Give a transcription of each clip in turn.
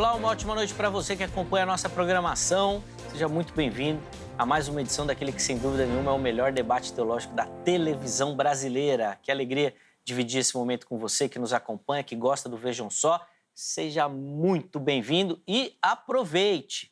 Olá, uma ótima noite para você que acompanha a nossa programação. Seja muito bem-vindo a mais uma edição daquele que, sem dúvida nenhuma, é o melhor debate teológico da televisão brasileira. Que alegria dividir esse momento com você que nos acompanha, que gosta do Vejam Só. Seja muito bem-vindo e aproveite.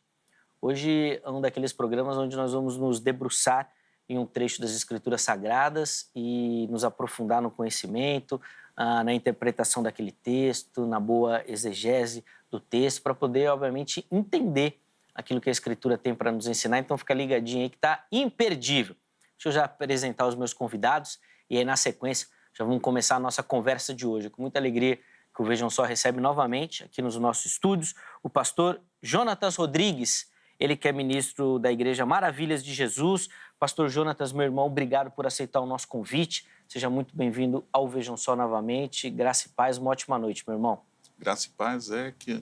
Hoje é um daqueles programas onde nós vamos nos debruçar em um trecho das Escrituras Sagradas e nos aprofundar no conhecimento, na interpretação daquele texto, na boa exegese do texto, para poder, obviamente, entender aquilo que a Escritura tem para nos ensinar. Então, fica ligadinho aí que está imperdível. Deixa eu já apresentar os meus convidados e aí, na sequência, já vamos começar a nossa conversa de hoje. Com muita alegria que o Vejam Só recebe novamente, aqui nos nossos estúdios, o pastor Jonatas Rodrigues, ele que é ministro da Igreja Maravilhas de Jesus. Pastor Jonatas, meu irmão, obrigado por aceitar o nosso convite. Seja muito bem-vindo ao Vejam Só novamente. Graça e paz, uma ótima noite, meu irmão. Graça e paz,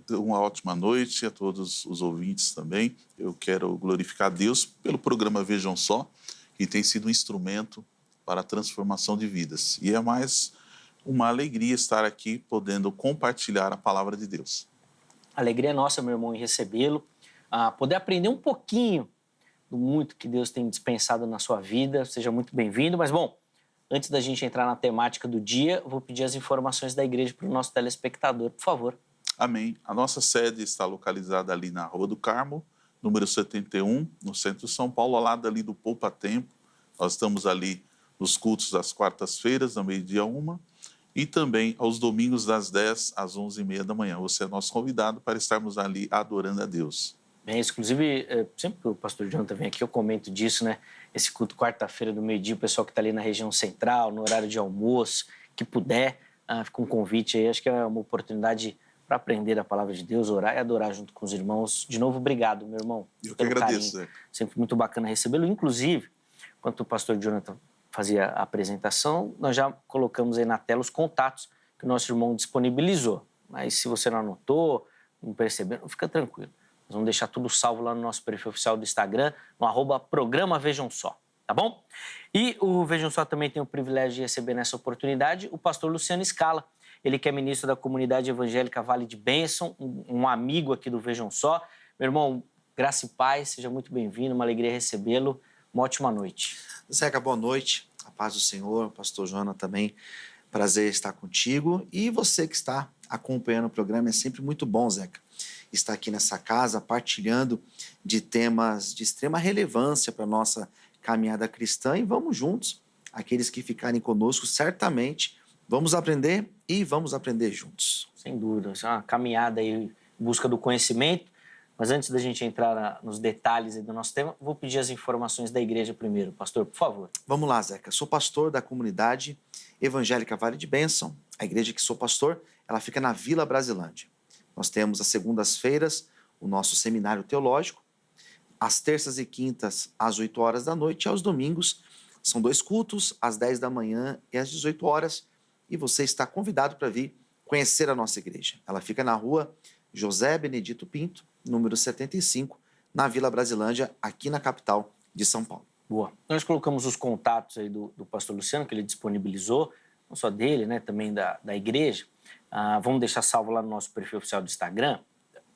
uma ótima noite a todos os ouvintes também. Eu quero glorificar a Deus pelo programa Vejam Só, que tem sido um instrumento para a transformação de vidas. E é mais uma alegria estar aqui podendo compartilhar a palavra de Deus. A alegria é nossa, meu irmão, em recebê-lo, poder aprender um pouquinho do muito que Deus tem dispensado na sua vida. Seja muito bem-vindo. Mas, bom, antes da gente entrar na temática do dia, eu vou pedir as informações da igreja para o nosso telespectador, por favor. Amém. A nossa sede está localizada ali na Rua do Carmo, número 71, no centro de São Paulo, ao lado ali do Poupa Tempo. Nós estamos ali nos cultos das quartas-feiras, da meio-dia 1, e também aos domingos das 10 às 11h30 da manhã. Você é nosso convidado para estarmos ali adorando a Deus. Bem, inclusive, sempre que o pastor Jonathan vem aqui, eu comento disso, né? Esse culto quarta-feira do meio-dia, o pessoal que está ali na região central, no horário de almoço, que puder, fica um convite aí. Acho que é uma oportunidade para aprender a palavra de Deus, orar e adorar junto com os irmãos. De novo, obrigado, meu irmão. Eu que agradeço, Zé. Sempre muito bacana recebê-lo. Inclusive, enquanto o pastor Jonathan fazia a apresentação, nós já colocamos aí na tela os contatos que o nosso irmão disponibilizou. Mas se você não anotou, não percebeu, não fica tranquilo. Nós vamos deixar tudo salvo lá no nosso perfil oficial do Instagram, no @programa Vejam Só, tá bom? E o Vejam Só também tem o privilégio de receber nessa oportunidade o pastor Luciano Scala, ele que é ministro da comunidade evangélica Vale de Bênção, um amigo aqui do Vejam Só. Meu irmão, graça e paz, seja muito bem-vindo, uma alegria recebê-lo, uma ótima noite. Zeca, boa noite, a paz do Senhor, pastor Jonas também, prazer estar contigo. E você que está acompanhando o programa, é sempre muito bom, Zeca, estar aqui nessa casa partilhando de temas de extrema relevância para a nossa caminhada cristã. E vamos juntos, aqueles que ficarem conosco, certamente vamos aprender e vamos aprender juntos. Sem dúvida, isso é uma caminhada aí em busca do conhecimento. Mas antes da gente entrar nos detalhes do nosso tema, vou pedir as informações da igreja primeiro. Pastor, por favor. Vamos lá, Zeca. Sou pastor da comunidade evangélica Vale de Bênção. A igreja que sou pastor, ela fica na Vila Brasilândia. Nós temos às segundas-feiras o nosso seminário teológico, às terças e quintas às 8 horas da noite e aos domingos são 2 cultos, às 10 da manhã e às 18 horas. E você está convidado para vir conhecer a nossa igreja. Ela fica na rua José Benedito Pinto, número 75, na Vila Brasilândia, aqui na capital de São Paulo. Boa. Nós colocamos os contatos aí do pastor Luciano, que ele disponibilizou, não só dele, né, também da igreja. Vamos deixar salvo lá no nosso perfil oficial do Instagram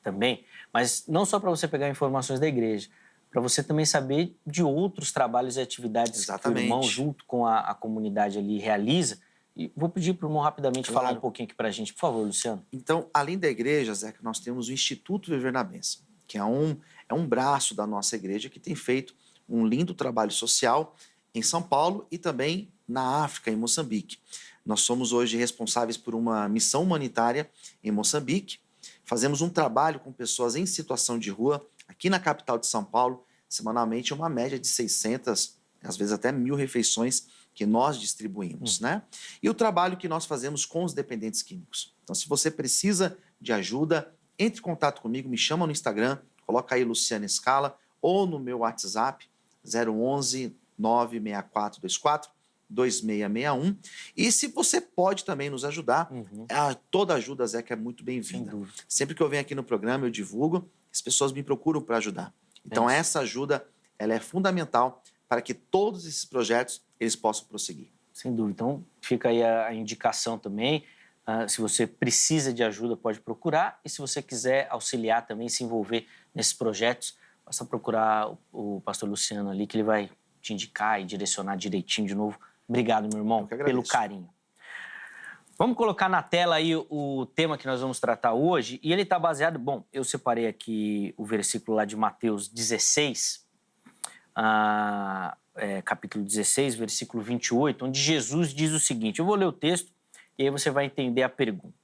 também, mas não só para você pegar informações da igreja, para você também saber de outros trabalhos e atividades que o irmão, junto com a comunidade ali, realiza. E vou pedir para o irmão rapidamente falar um pouquinho aqui para a gente, por favor, Luciano. Então, além da igreja, Zé, nós temos o Instituto Viver na Bênção, que é um braço da nossa igreja que tem feito um lindo trabalho social em São Paulo e também na África, em Moçambique. Nós somos hoje responsáveis por uma missão humanitária em Moçambique. Fazemos um trabalho com pessoas em situação de rua aqui na capital de São Paulo, semanalmente uma média de 600, às vezes até 1.000 refeições que nós distribuímos, né? E o trabalho que nós fazemos com os dependentes químicos. Então, se você precisa de ajuda, entre em contato comigo, me chama no Instagram, coloca aí Luciano Scala, ou no meu WhatsApp, 011 96424 2661. E se você pode também nos ajudar, toda ajuda, Zé, que é muito bem-vinda. Sempre que eu venho aqui no programa, eu divulgo, as pessoas me procuram para ajudar. Então, essa ajuda, ela é fundamental para que todos esses projetos, eles possam prosseguir. Sem dúvida. Então, fica aí a indicação também. Se você precisa de ajuda, pode procurar. E se você quiser auxiliar também, se envolver nesses projetos, basta procurar o pastor Luciano ali, que ele vai te indicar e direcionar direitinho de novo. Obrigado, meu irmão, pelo carinho. Vamos colocar na tela aí o tema que nós vamos tratar hoje. E ele está baseado... Bom, eu separei aqui o versículo lá de Mateus 16, capítulo 16, versículo 28, onde Jesus diz o seguinte. Eu vou ler o texto e aí você vai entender a pergunta.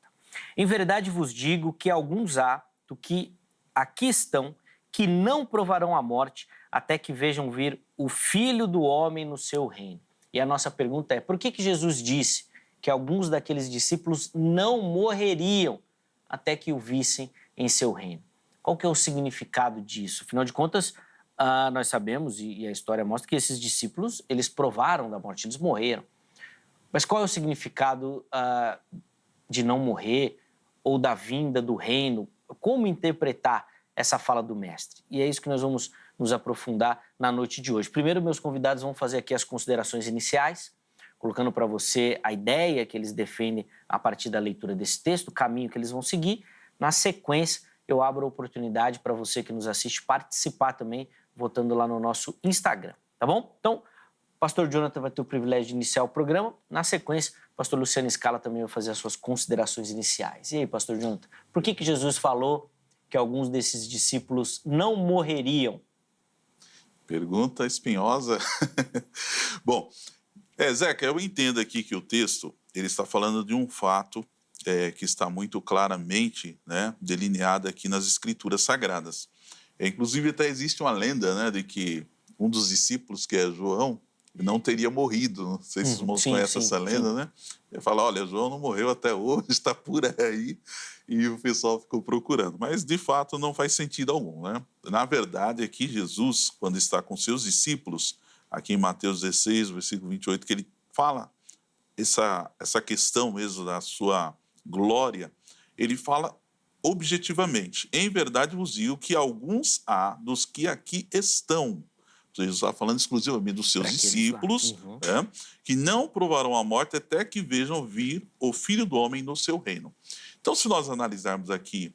Em verdade vos digo que alguns há do que aqui estão que não provarão a morte até que vejam vir o Filho do Homem no seu reino. E a nossa pergunta é, por que Jesus disse que alguns daqueles discípulos não morreriam até que o vissem em seu reino? Qual que é o significado disso? Afinal de contas, nós sabemos, e a história mostra, que esses discípulos, eles provaram da morte, eles morreram. Mas qual é o significado de não morrer ou da vinda do reino? Como interpretar essa fala do mestre? E é isso que nós vamos nos aprofundar na noite de hoje. Primeiro, meus convidados vão fazer aqui as considerações iniciais, colocando para você a ideia que eles defendem a partir da leitura desse texto, o caminho que eles vão seguir. Na sequência, eu abro a oportunidade para você que nos assiste participar também, votando lá no nosso Instagram, tá bom? Então, o pastor Jonathan vai ter o privilégio de iniciar o programa. Na sequência, o pastor Luciano Scala também vai fazer as suas considerações iniciais. E aí, pastor Jonathan, por que Jesus falou que alguns desses discípulos não morreriam? Pergunta espinhosa. Bom, Zeca, eu entendo aqui que o texto ele está falando de um fato que está muito claramente, né, delineado aqui nas Escrituras Sagradas. Inclusive, até existe uma lenda, né, de que um dos discípulos, que é João, não teria morrido. Não sei se os irmãos conhecem essa lenda, né? Ele fala, olha, João não morreu até hoje, está por aí, e o pessoal ficou procurando. Mas, de fato, não faz sentido algum, né? Na verdade, aqui Jesus, quando está com seus discípulos, aqui em Mateus 16, versículo 28, que ele fala essa questão mesmo da sua glória, ele fala objetivamente, em verdade vos digo que alguns há dos que aqui estão. Jesus está falando exclusivamente dos seus discípulos, que não provarão a morte até que vejam vir o Filho do Homem no seu reino. Então, se nós analisarmos aqui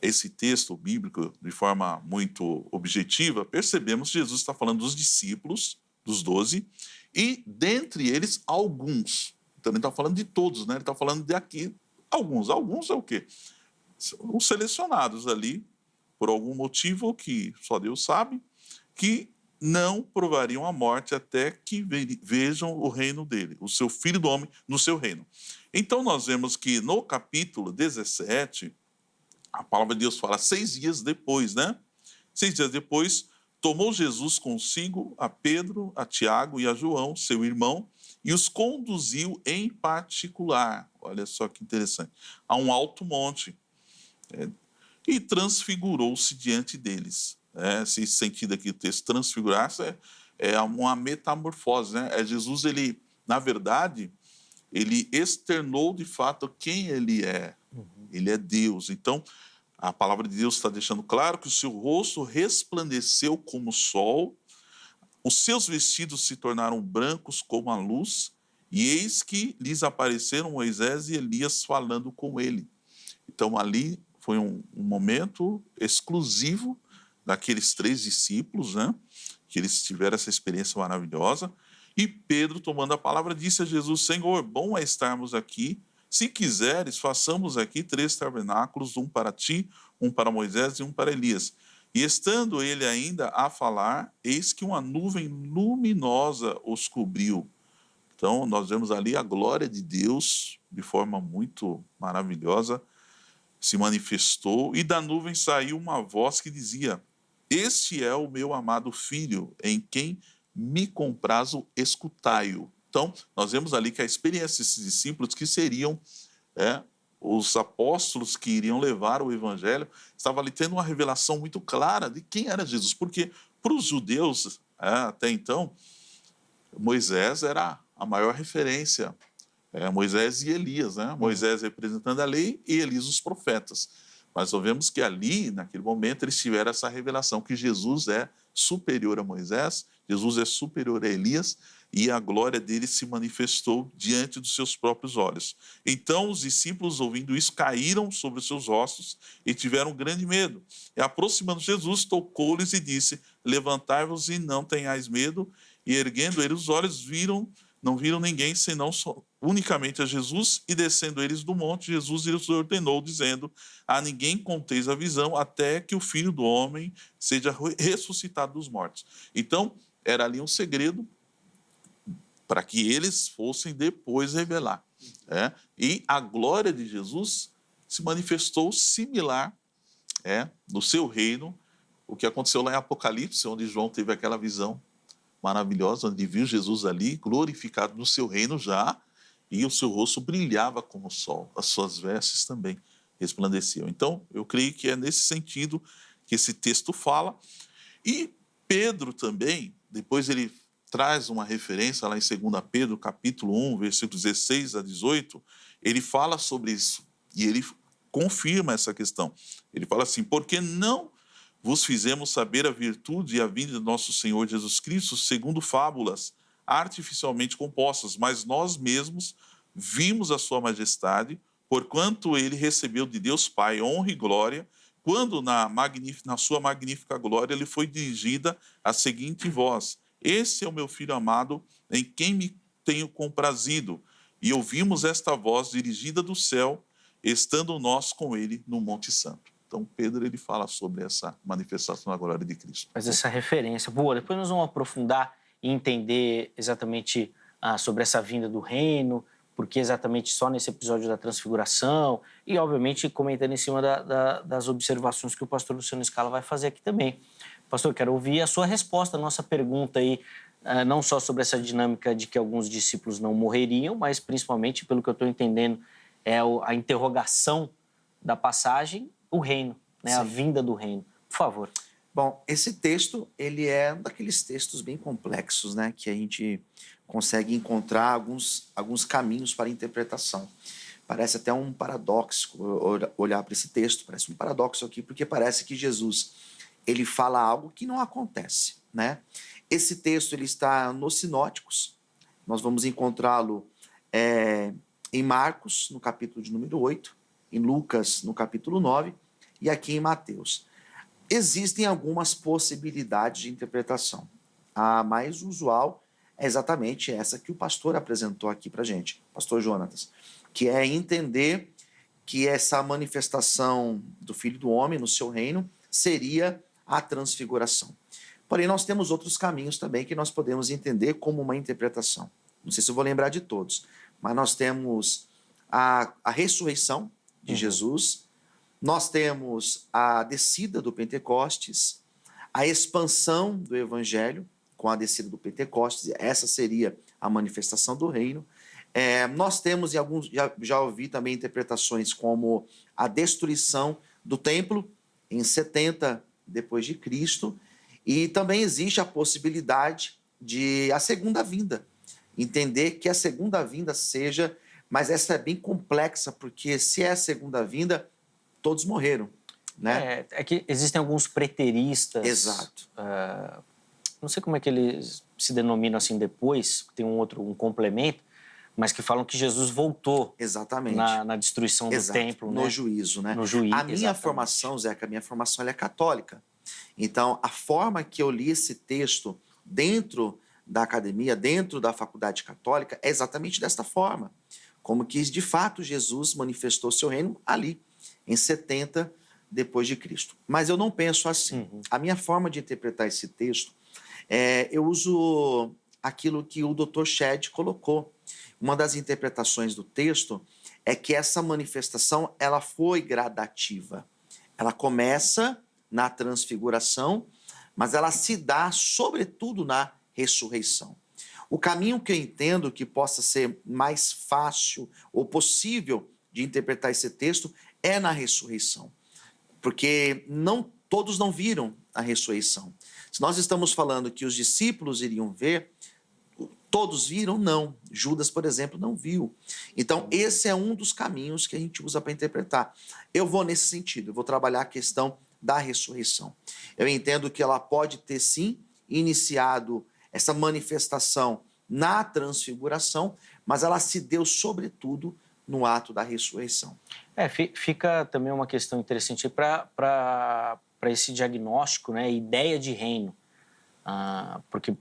esse texto bíblico de forma muito objetiva, percebemos que Jesus está falando dos discípulos, dos 12, e dentre eles, alguns. Então, ele está falando de todos, né? Ele está falando de aqui, alguns. Alguns é o quê? Os selecionados ali, por algum motivo que só Deus sabe, que não provariam a morte até que vejam o reino dele, o seu Filho do Homem no seu reino. Então, nós vemos que no capítulo 17, a palavra de Deus fala 6 dias depois, né? 6 dias depois, tomou Jesus consigo a Pedro, a Tiago e a João, seu irmão, e os conduziu em particular, olha só que interessante, a um alto monte, e transfigurou-se diante deles. Esse sentido aqui do texto, transfigurar-se, é uma metamorfose, né? Jesus, ele, na verdade, ele externou de fato quem ele é. Ele é Deus. Então, a palavra de Deus está deixando claro que o seu rosto resplandeceu como o sol, os seus vestidos se tornaram brancos como a luz, e eis que lhes apareceram Moisés e Elias falando com ele. Então, ali foi um momento exclusivo daqueles 3 discípulos, né? Que eles tiveram essa experiência maravilhosa. E Pedro, tomando a palavra, disse a Jesus, Senhor, bom é estarmos aqui. Se quiseres, façamos aqui 3 tabernáculos, um para ti, um para Moisés e um para Elias. E estando ele ainda a falar, eis que uma nuvem luminosa os cobriu. Então, nós vemos ali a glória de Deus, de forma muito maravilhosa, se manifestou, e da nuvem saiu uma voz que dizia, este é o meu amado filho, em quem me comprazo, escutai-o. Então, nós vemos ali que a experiência desses discípulos, que seriam os apóstolos que iriam levar o evangelho, estava ali tendo uma revelação muito clara de quem era Jesus, porque para os judeus, até então, Moisés era a maior referência, Moisés e Elias, né? Moisés representando a lei e Elias os profetas. Mas nós vemos que ali, naquele momento, eles tiveram essa revelação que Jesus é superior a Moisés, Jesus é superior a Elias, e a glória dele se manifestou diante dos seus próprios olhos. Então os discípulos, ouvindo isso, caíram sobre os seus rostos e tiveram grande medo. E aproximando Jesus, tocou-lhes e disse: levantai-vos e não tenhais medo. E erguendo eles os olhos, não viram ninguém, senão unicamente a Jesus. E descendo eles do monte, Jesus lhes ordenou, dizendo: a ninguém conteis a visão, até que o Filho do Homem seja ressuscitado dos mortos. Então, era ali um segredo para que eles fossem depois revelar. E a glória de Jesus se manifestou similar no seu reino, o que aconteceu lá em Apocalipse, onde João teve aquela visão maravilhosa, onde viu Jesus ali, glorificado no seu reino já, e o seu rosto brilhava como o sol, as suas vestes também resplandeciam. Então, eu creio que é nesse sentido que esse texto fala. E Pedro também, depois ele traz uma referência lá em 2 Pedro, capítulo 1, versículos 16 a 18, ele fala sobre isso, e ele confirma essa questão. Ele fala assim: porque não vos fizemos saber a virtude e a vinda de nosso Senhor Jesus Cristo segundo fábulas artificialmente compostas, mas nós mesmos vimos a sua majestade, porquanto ele recebeu de Deus Pai honra e glória, quando na sua magnífica glória lhe foi dirigida a seguinte voz: esse é o meu filho amado, em quem me tenho comprazido. E ouvimos esta voz dirigida do céu, estando nós com ele no Monte Santo. Então, Pedro ele fala sobre essa manifestação da glória de Cristo. Mas essa referência, boa. Depois nós vamos aprofundar e entender exatamente sobre essa vinda do reino, porque exatamente só nesse episódio da transfiguração, e obviamente comentando em cima das observações que o pastor Luciano Scala vai fazer aqui também. Pastor, quero ouvir a sua resposta à nossa pergunta aí, não só sobre essa dinâmica de que alguns discípulos não morreriam, mas principalmente, pelo que eu estou entendendo, é a interrogação da passagem, o reino, né? A vinda do reino. Por favor. Bom, esse texto, ele é um daqueles textos bem complexos, né? Que a gente consegue encontrar alguns caminhos para a interpretação. Parece até um paradoxo olhar para esse texto, parece um paradoxo aqui, porque parece que Jesus ele fala algo que não acontece, né? Esse texto ele está nos sinóticos, nós vamos encontrá-lo em Marcos, no capítulo de número 8, em Lucas, no capítulo 9, e aqui em Mateus. Existem algumas possibilidades de interpretação. A mais usual é exatamente essa que o pastor apresentou aqui para a gente, pastor Jonatas, que é entender que essa manifestação do Filho do Homem no seu reino seria a transfiguração. Porém, nós temos outros caminhos também que nós podemos entender como uma interpretação. Não sei se eu vou lembrar de todos, mas nós temos a ressurreição de Jesus, nós temos a descida do Pentecostes, a expansão do Evangelho com a descida do Pentecostes, essa seria a manifestação do reino. Nós temos, já ouvi também interpretações como a destruição do templo em 70 depois de Cristo, e também existe a possibilidade de a segunda vinda, entender que a segunda vinda seja, mas essa é bem complexa, porque se é a segunda vinda, todos morreram, né? É que existem alguns preteristas. Exato. Não sei como é que eles se denominam assim depois, tem um complemento, mas que falam que Jesus voltou. Exatamente. Na destruição do templo. No né? juízo, né? No juízo, a minha formação, Zeca, a minha formação ela é católica. Então, a forma que eu li esse texto dentro da academia, dentro da faculdade católica, é exatamente desta forma. Como que, de fato, Jesus manifestou seu reino ali, em 70 depois de Cristo. Mas eu não penso assim. A minha forma de interpretar esse texto, eu uso aquilo que o Dr. Shedd colocou. Uma das interpretações do texto é que essa manifestação ela foi gradativa. Ela começa na transfiguração, mas ela se dá, sobretudo, na ressurreição. O caminho que eu entendo que possa ser mais fácil ou possível de interpretar esse texto é na ressurreição, porque todos não viram a ressurreição. Se nós estamos falando que os discípulos iriam ver, Todos viram? Não. Judas, por exemplo, não viu. Então, esse é um dos caminhos que a gente usa para interpretar. Eu vou nesse sentido, eu vou trabalhar a questão da ressurreição. Eu entendo que ela pode ter, sim, iniciado essa manifestação na transfiguração, mas ela se deu, sobretudo, no ato da ressurreição. Fica também uma questão interessante para esse diagnóstico, né, ideia de reino, porque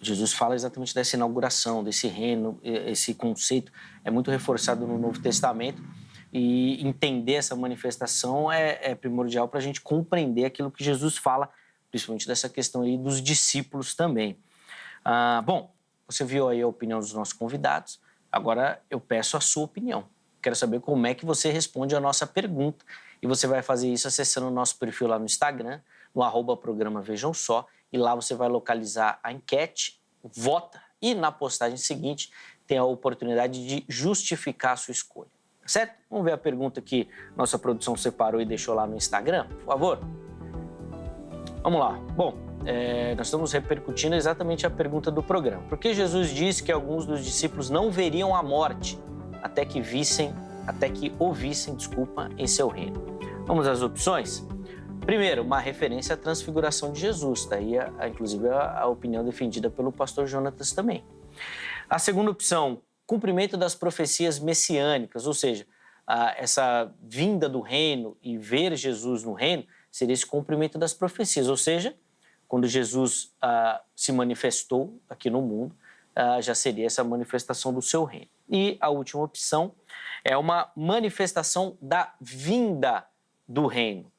Jesus fala exatamente dessa inauguração, desse reino, esse conceito é muito reforçado no Novo Testamento, e entender essa manifestação é primordial para a gente compreender aquilo que Jesus fala, principalmente dessa questão aí dos discípulos também. Bom, você viu aí a opinião dos nossos convidados, agora eu peço a sua opinião. Quero saber como é que você responde a nossa pergunta, e você vai fazer isso acessando o nosso perfil lá no Instagram, no @programa Vejam Só, e lá você vai localizar a enquete, vota, e na postagem seguinte tem a oportunidade de justificar a sua escolha. Certo? Vamos ver a pergunta que nossa produção separou e deixou lá no Instagram, por favor? Vamos lá. Bom, nós estamos repercutindo exatamente a pergunta do programa. Por que Jesus disse que alguns dos discípulos não veriam a morte até que ouvissem, em seu reino? Vamos às opções? Primeiro, uma referência à transfiguração de Jesus. Daí, inclusive, a opinião defendida pelo pastor Jonatas também. A segunda opção, cumprimento das profecias messiânicas, ou seja, essa vinda do reino e ver Jesus no reino seria esse cumprimento das profecias, ou seja, quando Jesus se manifestou aqui no mundo, já seria essa manifestação do seu reino. E a última opção é uma manifestação da vinda do reino.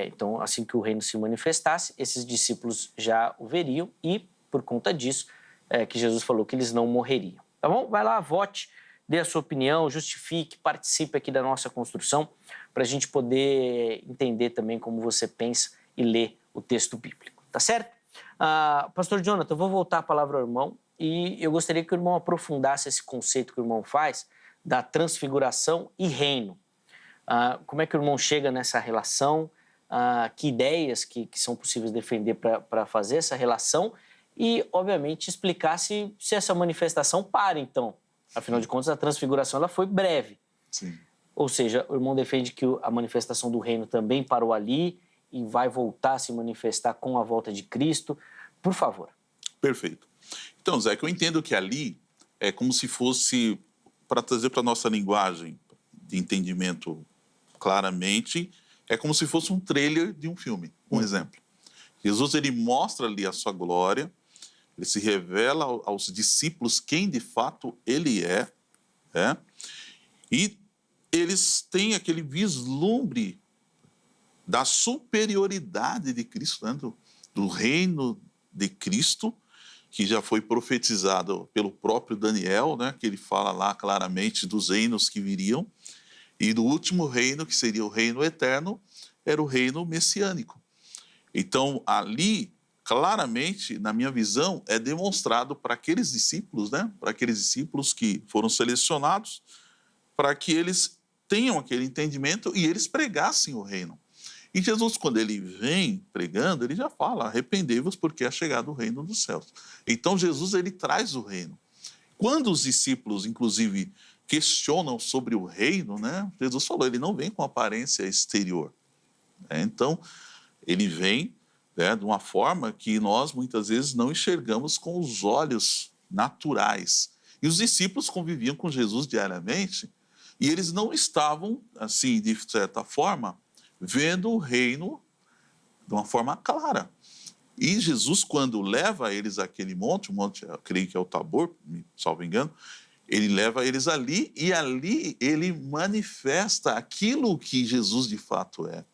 Então, assim que o reino se manifestasse, esses discípulos já o veriam e, por conta disso, que Jesus falou que eles não morreriam. Tá bom? Vai lá, vote, dê a sua opinião, justifique, participe aqui da nossa construção para a gente poder entender também como você pensa e lê o texto bíblico. Tá certo? Pastor Jonathan, eu vou voltar a palavra ao irmão e eu gostaria que o irmão aprofundasse esse conceito que o irmão faz da transfiguração e reino. Como é que o irmão chega nessa relação? Que ideias que são possíveis defender para fazer essa relação? E, obviamente, explicar se essa manifestação para, então. Afinal de contas, a transfiguração ela foi breve. Sim. Ou seja, o irmão defende que a manifestação do reino também parou ali e vai voltar a se manifestar com a volta de Cristo. Por favor. Perfeito. Então, Zé, que eu entendo que ali é como se fosse, para trazer para a nossa linguagem de entendimento claramente, é como se fosse um trailer de um filme, um exemplo. Jesus, ele mostra ali a sua glória, ele se revela aos discípulos quem de fato ele é, e eles têm aquele vislumbre da superioridade de Cristo, né? do reino de Cristo, que já foi profetizado pelo próprio Daniel, né? Que ele fala lá claramente dos reinos que viriam, e do último reino, que seria o reino eterno, era o reino messiânico. Então, ali, claramente, na minha visão, é demonstrado para aqueles discípulos, né? Para aqueles discípulos que foram selecionados, para que eles tenham aquele entendimento e eles pregassem o reino. E Jesus, quando ele vem pregando, ele já fala, arrependei-vos porque é chegado o reino dos céus. Então, Jesus, ele traz o reino. Quando os discípulos, inclusive, questionam sobre o reino, né? Jesus falou, ele não vem com aparência exterior. Então, ele vem, né, de uma forma que nós, muitas vezes, não enxergamos com os olhos naturais. E os discípulos conviviam com Jesus diariamente e eles não estavam, assim, de certa forma, vendo o reino de uma forma clara. E Jesus, quando leva eles àquele monte, o monte, eu creio que é o Tabor, salvo engano, ele leva eles ali e ali ele manifesta aquilo que Jesus de fato é.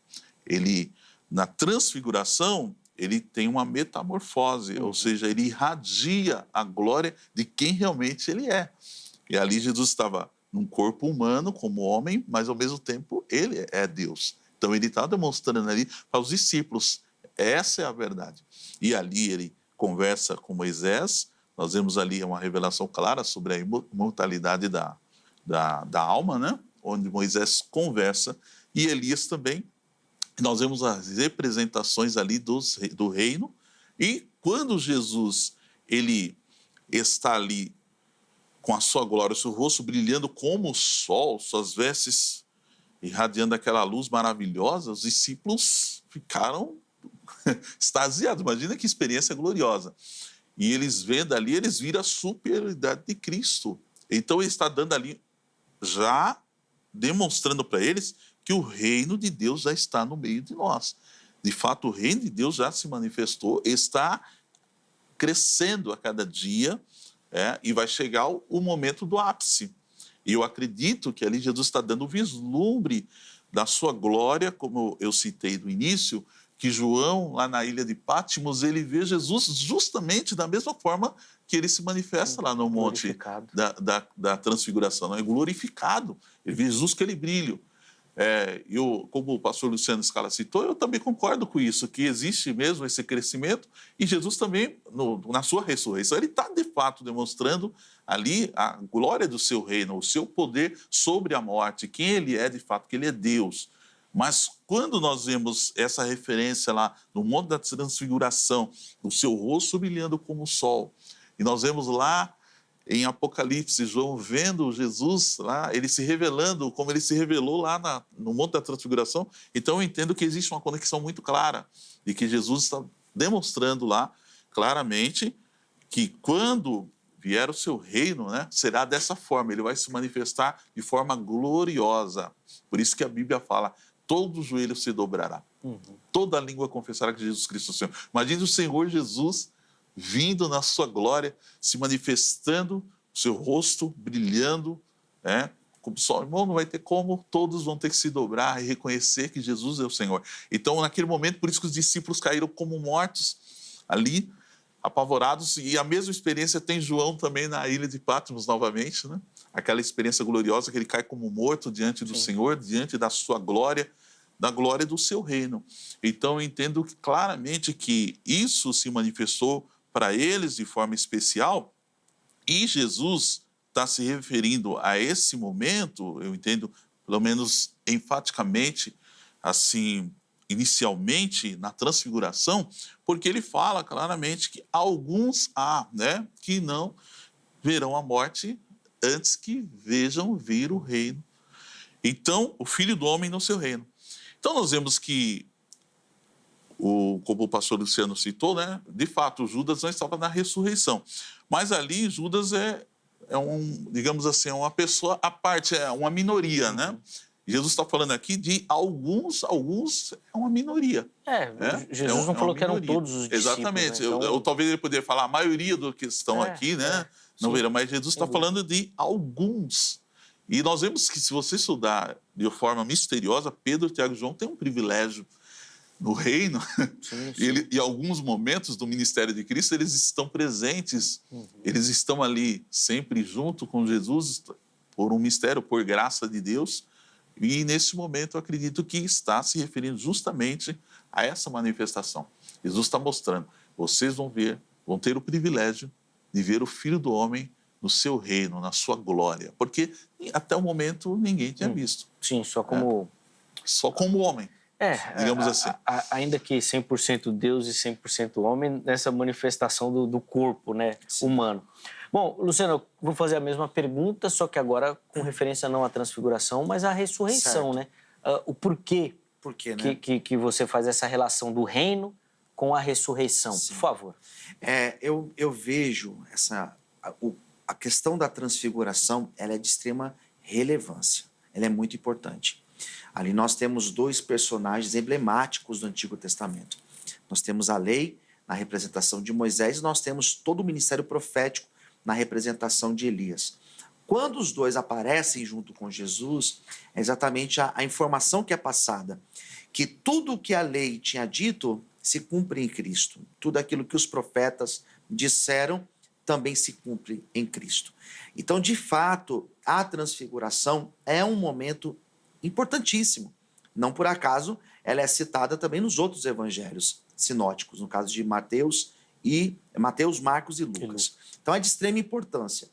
Ele, na transfiguração, ele tem uma metamorfose, ou seja, ele irradia a glória de quem realmente ele é. E ali Jesus estava num corpo humano, como homem, mas ao mesmo tempo ele é Deus. Então ele está demonstrando ali para os discípulos, essa é a verdade. E ali ele conversa com Moisés, nós vemos ali uma revelação clara sobre a imortalidade da alma, né? Onde Moisés conversa, e Elias também. Nós vemos as representações ali do reino, e quando Jesus ele está ali com a sua glória, o seu rosto brilhando como o sol, suas vestes irradiando aquela luz maravilhosa, os discípulos ficaram extasiados. Imagina que experiência gloriosa. E eles vendo ali, eles viram a superioridade de Cristo. Então ele está dando ali, já demonstrando para eles que o reino de Deus já está no meio de nós. De fato, o reino de Deus já se manifestou, está crescendo a cada dia, e vai chegar o momento do ápice. E eu acredito que ali Jesus está dando o vislumbre da sua glória, como eu citei no início, que João, lá na ilha de Patmos, ele vê Jesus justamente da mesma forma que ele se manifesta lá no monte da transfiguração, não é? Glorificado. Ele vê Jesus com aquele brilho. Como o pastor Luciano Scala citou, eu também concordo com isso, que existe mesmo esse crescimento, e Jesus também, na sua ressurreição, ele está de fato demonstrando ali a glória do seu reino, o seu poder sobre a morte, quem ele é de fato, que ele é Deus. Mas quando nós vemos essa referência lá no Monte da Transfiguração, o seu rosto brilhando como o sol, e nós vemos lá em Apocalipse, João vendo Jesus lá, ele se revelando como ele se revelou lá no Monte da Transfiguração, então eu entendo que existe uma conexão muito clara e que Jesus está demonstrando lá claramente que quando vier o seu reino, né, será dessa forma, ele vai se manifestar de forma gloriosa. Por isso que a Bíblia fala, todo joelho se dobrará, toda língua confessará que Jesus Cristo é o Senhor. Imagine o Senhor Jesus vindo na sua glória, se manifestando, o seu rosto brilhando, como só, irmão, não vai ter como, todos vão ter que se dobrar e reconhecer que Jesus é o Senhor. Então, naquele momento, por isso que os discípulos caíram como mortos ali, apavorados, e a mesma experiência tem João também na ilha de Patmos novamente, né? Aquela experiência gloriosa que ele cai como morto diante do Senhor, diante da sua glória, da glória do seu reino. Então, eu entendo claramente que isso se manifestou para eles de forma especial, e Jesus está se referindo a esse momento, eu entendo, pelo menos enfaticamente, assim, inicialmente, na transfiguração, porque ele fala claramente que alguns há, né, que não verão a morte antes que vejam vir o reino. Então, o Filho do Homem no seu reino. Então, nós vemos que como o pastor Luciano citou, né? De fato, Judas não estava na ressurreição. Mas ali, Judas digamos assim, uma pessoa à parte, é uma minoria, né? Jesus está falando aqui de alguns é uma minoria. Jesus não falou que eram todos os discípulos. Exatamente. Né? Então... talvez ele poderia falar a maioria dos que estão aqui, né? Não verão, mas Jesus está falando de alguns. E nós vemos que, se você estudar de forma misteriosa, Pedro, Tiago e João têm um privilégio no reino, e alguns momentos do ministério de Cristo, eles estão presentes, eles estão ali sempre junto com Jesus, por um mistério, por graça de Deus, e nesse momento eu acredito que está se referindo justamente a essa manifestação. Jesus está mostrando, vocês vão ter o privilégio de ver o Filho do Homem no seu reino, na sua glória, porque até o momento ninguém tinha visto. Sim, só como homem. Digamos assim. Ainda que 100% Deus e 100% homem, nessa manifestação do corpo, né, humano. Bom, Luciano, eu vou fazer a mesma pergunta, só que agora com referência não à transfiguração, mas à ressurreição, né? O porquê, né? que você faz essa relação do reino com a ressurreição, por favor. Eu vejo a questão da transfiguração, ela é de extrema relevância, ela é muito importante. Ali nós temos dois personagens emblemáticos do Antigo Testamento. Nós temos a lei na representação de Moisés e nós temos todo o ministério profético na representação de Elias. Quando os dois aparecem junto com Jesus, é exatamente a informação que é passada, que tudo o que a lei tinha dito se cumpre em Cristo. Tudo aquilo que os profetas disseram também se cumpre em Cristo. Então, de fato, a transfiguração é um momento importantíssimo. Não por acaso, ela é citada também nos outros evangelhos sinóticos, no caso de Mateus, Marcos e Lucas. Então é de extrema importância.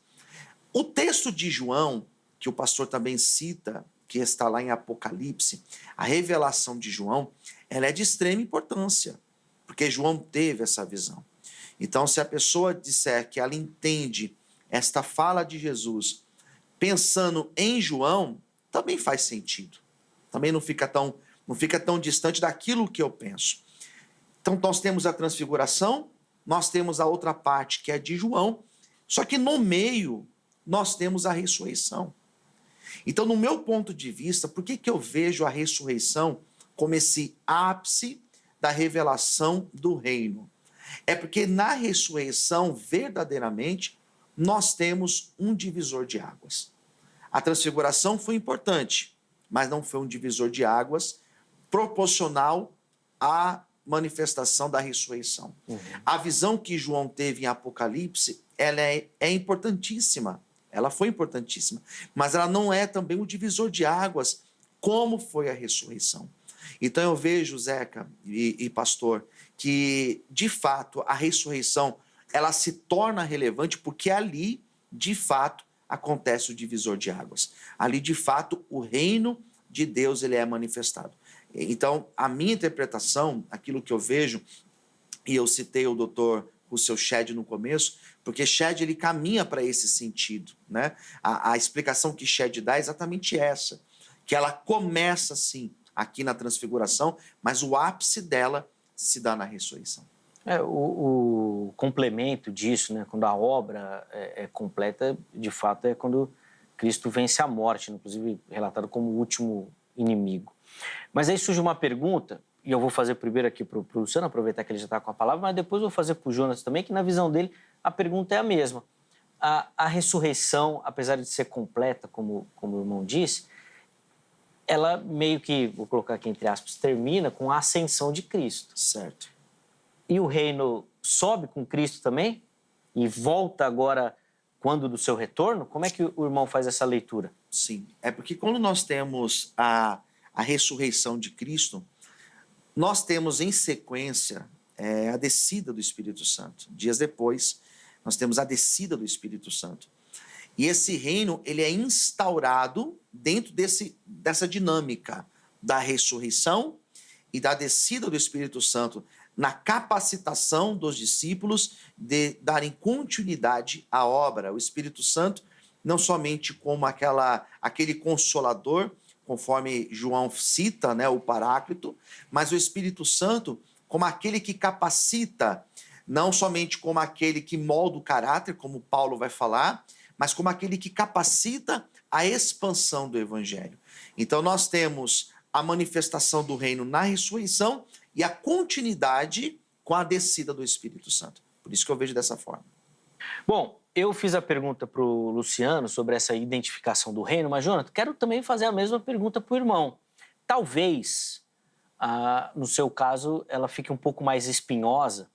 O texto de João, que o pastor também cita, que está lá em Apocalipse, a revelação de João, ela é de extrema importância, porque João teve essa visão. Então, se a pessoa disser que ela entende esta fala de Jesus pensando em João, também faz sentido. Também não fica tão distante daquilo que eu penso. Então, nós temos a transfiguração, nós temos a outra parte que é de João, só que no meio nós temos a ressurreição. Então, no meu ponto de vista, por que eu vejo a ressurreição como esse ápice da revelação do reino? É porque na ressurreição, verdadeiramente, nós temos um divisor de águas. A transfiguração foi importante, mas não foi um divisor de águas proporcional à manifestação da ressurreição. A visão que João teve em Apocalipse, ela é importantíssima. Ela foi importantíssima, mas ela não é também o divisor de águas, como foi a ressurreição. Então eu vejo, Zeca e pastor, que de fato a ressurreição ela se torna relevante porque ali, de fato, acontece o divisor de águas. Ali, de fato, o reino de Deus ele é manifestado. Então, a minha interpretação, aquilo que eu vejo, e eu citei o doutor Russell Shedd no começo, porque Shedd ele caminha para esse sentido, né? A explicação que Shedd dá é exatamente essa, que ela começa, sim, aqui na transfiguração, mas o ápice dela se dá na ressurreição. O complemento disso, né, quando a obra é completa, de fato, é quando Cristo vence a morte, inclusive relatado como o último inimigo. Mas aí surge uma pergunta, e eu vou fazer primeiro aqui para o Luciano, aproveitar que ele já está com a palavra, mas depois eu vou fazer para o Jonas também, que na visão dele a pergunta é a mesma. A ressurreição, apesar de ser completa, como o irmão disse, ela meio que, vou colocar aqui entre aspas, termina com a ascensão de Cristo. Certo. E o reino sobe com Cristo também? E volta agora quando do seu retorno? Como é que o irmão faz essa leitura? Sim, é porque quando nós temos a ressurreição de Cristo, nós temos em sequência a descida do Espírito Santo. Dias depois, nós temos a descida do Espírito Santo. E esse reino ele é instaurado dentro dessa dinâmica da ressurreição e da descida do Espírito Santo, na capacitação dos discípulos de darem continuidade à obra. O Espírito Santo, não somente como aquele consolador, conforme João cita, né, o Paráclito, mas o Espírito Santo como aquele que capacita, não somente como aquele que molda o caráter, como Paulo vai falar, mas como aquele que capacita a expansão do Evangelho. Então nós temos a manifestação do reino na ressurreição e a continuidade com a descida do Espírito Santo. Por isso que eu vejo dessa forma. Bom, eu fiz a pergunta para o Luciano sobre essa identificação do reino, mas, Jonathan, quero também fazer a mesma pergunta para o irmão. Talvez, no seu caso, ela fique um pouco mais espinhosa,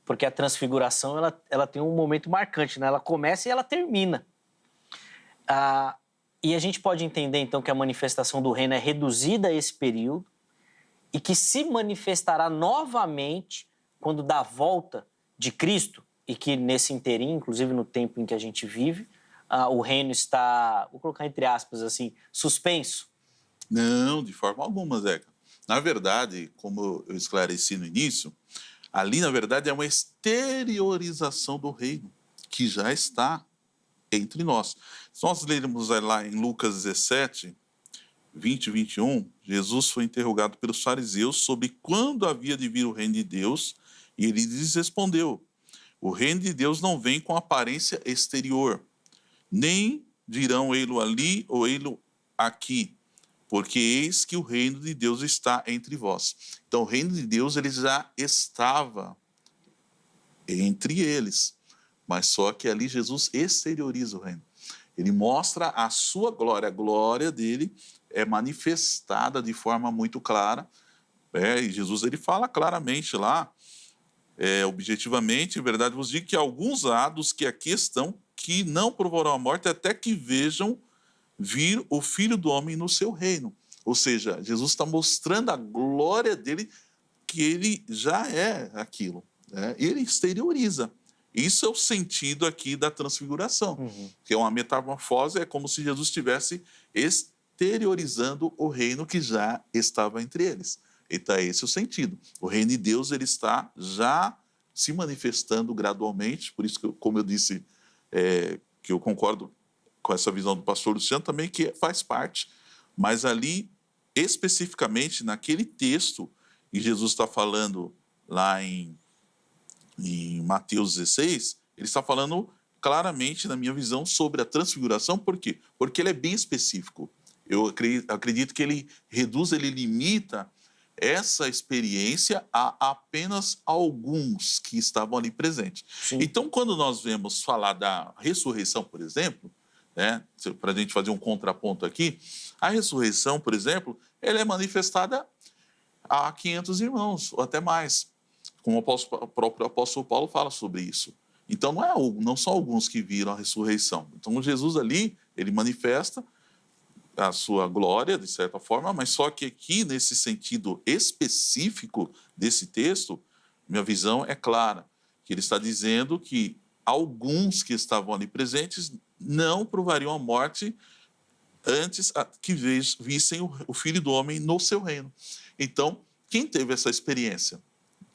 porque a transfiguração ela tem um momento marcante, né? Ela começa e ela termina. E a gente pode entender, então, que a manifestação do reino é reduzida a esse período e que se manifestará novamente quando dá a volta de Cristo, e que nesse inteirinho, inclusive no tempo em que a gente vive, o reino está, vou colocar entre aspas assim, suspenso? Não, de forma alguma, Zeca. Na verdade, como eu esclareci no início, ali, na verdade, é uma exteriorização do reino, que já está entre nós. Se nós lermos lá em Lucas 17, 20 e 21, Jesus foi interrogado pelos fariseus sobre quando havia de vir o reino de Deus, e ele lhes respondeu: o reino de Deus não vem com aparência exterior, nem dirão ele ali ou ele aqui, porque eis que o reino de Deus está entre vós. Então, o reino de Deus ele já estava entre eles, mas só que ali Jesus exterioriza o reino. Ele mostra a sua glória, a glória dele é manifestada de forma muito clara. E Jesus ele fala claramente lá, objetivamente, em verdade vos digo que alguns há dos que aqui estão, que não provarão a morte até que vejam vir o Filho do Homem no seu reino. Ou seja, Jesus está mostrando a glória dele, que ele já é aquilo. Ele exterioriza. Isso é o sentido aqui da transfiguração, que é uma metamorfose, é como se Jesus estivesse exteriorizando o reino que já estava entre eles. Então, esse é o sentido. O reino de Deus ele está já se manifestando gradualmente, por isso que, como eu disse, que eu concordo com essa visão do pastor Luciano também, que faz parte, mas ali, especificamente naquele texto, e Jesus está falando lá em Mateus 16, ele está falando claramente, na minha visão, sobre a transfiguração. Por quê? Porque ele é bem específico. Eu acredito que ele reduz, ele limita essa experiência a apenas alguns que estavam ali presentes. Sim. Então, quando nós vemos falar da ressurreição, por exemplo, né, para a gente fazer um contraponto aqui, a ressurreição, por exemplo, ela é manifestada a 500 irmãos, ou até mais, como o próprio apóstolo Paulo fala sobre isso. Então, não são alguns que viram a ressurreição. Então, Jesus ali, ele manifesta a sua glória, de certa forma, mas só que aqui, nesse sentido específico desse texto, minha visão é clara, que ele está dizendo que alguns que estavam ali presentes não provariam a morte antes que vissem o Filho do Homem no seu reino. Então, quem teve essa experiência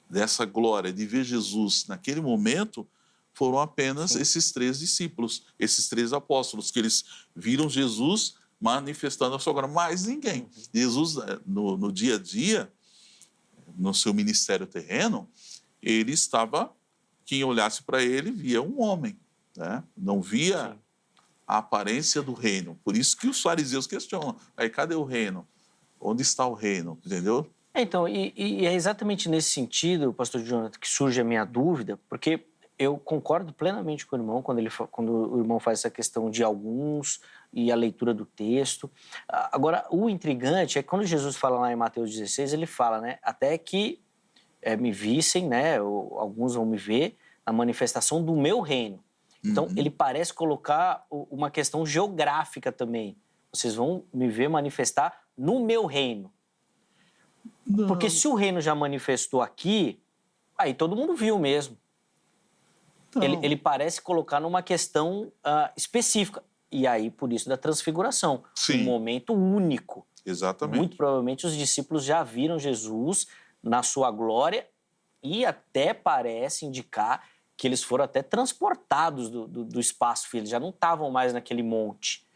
dessa glória de ver Jesus naquele momento foram apenas esses 3 discípulos, esses 3 apóstolos, que eles viram Jesus manifestando a sua glória. Mais ninguém. Jesus, no dia a dia, no seu ministério terreno, ele estava, quem olhasse para ele via um homem, né? Não via Sim. a aparência do reino. Por isso que os fariseus questionam, aí cadê o reino? Onde está o reino? Entendeu? Então, e é exatamente nesse sentido, pastor Jonathan, que surge a minha dúvida, porque eu concordo plenamente com o irmão quando o irmão faz essa questão de alguns e a leitura do texto. Agora, o intrigante é que quando Jesus fala lá em Mateus 16, ele fala, né, até que me vissem, né, ou alguns vão me ver, na manifestação do meu reino. Então, ele parece colocar uma questão geográfica também. Vocês vão me ver manifestar no meu reino. Não. Porque se o reino já manifestou aqui, aí todo mundo viu mesmo. Ele parece colocar numa questão específica. E aí, por isso, da transfiguração. Sim. Um momento único. Exatamente. Muito provavelmente os discípulos já viram Jesus na sua glória e até parece indicar que eles foram até transportados do espaço físico, já não estavam mais naquele monte.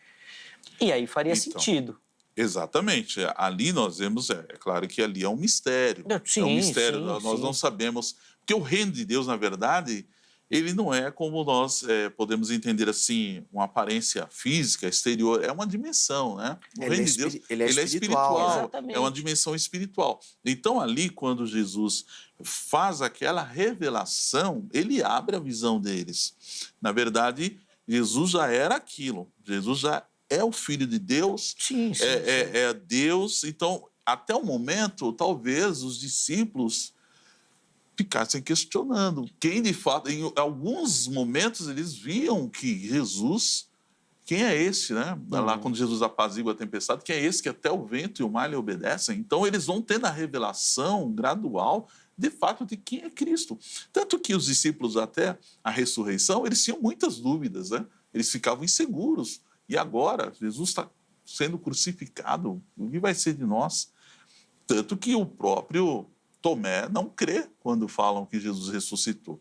E aí faria sentido. Exatamente. Ali nós vemos, é claro que ali é um mistério. Sim, é um mistério, sim, nós não sabemos. Porque o reino de Deus, na verdade, ele não é como nós podemos entender assim, uma aparência física, exterior, é uma dimensão, né? O reino de Deus, ele é espiritual, Exatamente. é uma dimensão espiritual. Então ali, quando Jesus faz aquela revelação, ele abre a visão deles. Na verdade, Jesus já era aquilo, Jesus já é o Filho de Deus, Sim. é Deus. Então, até o momento, talvez os discípulos ficassem questionando quem de fato, em alguns momentos eles viam que Jesus, quem é esse, né? Lá quando Jesus apazigua a tempestade, quem é esse que até o vento e o mar lhe obedecem? Então eles vão tendo a revelação gradual de fato de quem é Cristo. Tanto que os discípulos até a ressurreição, eles tinham muitas dúvidas, né? Eles ficavam inseguros. E agora Jesus está sendo crucificado, o que vai ser de nós? Tanto que o próprio Tomé não crê quando falam que Jesus ressuscitou.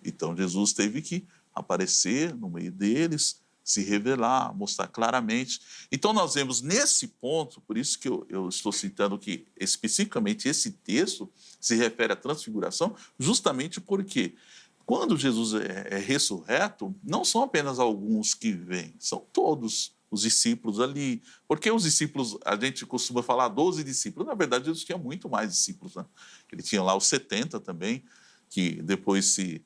Então, Jesus teve que aparecer no meio deles, se revelar, mostrar claramente. Então, nós vemos nesse ponto, por isso que eu estou citando que especificamente esse texto se refere à transfiguração, justamente porque quando Jesus é ressurreto, não são apenas alguns que vêm, são todos os discípulos ali. Porque os discípulos, a gente costuma falar 12 discípulos, na verdade Jesus tinha muito mais discípulos, né? Ele tinha lá os 70 também, que depois se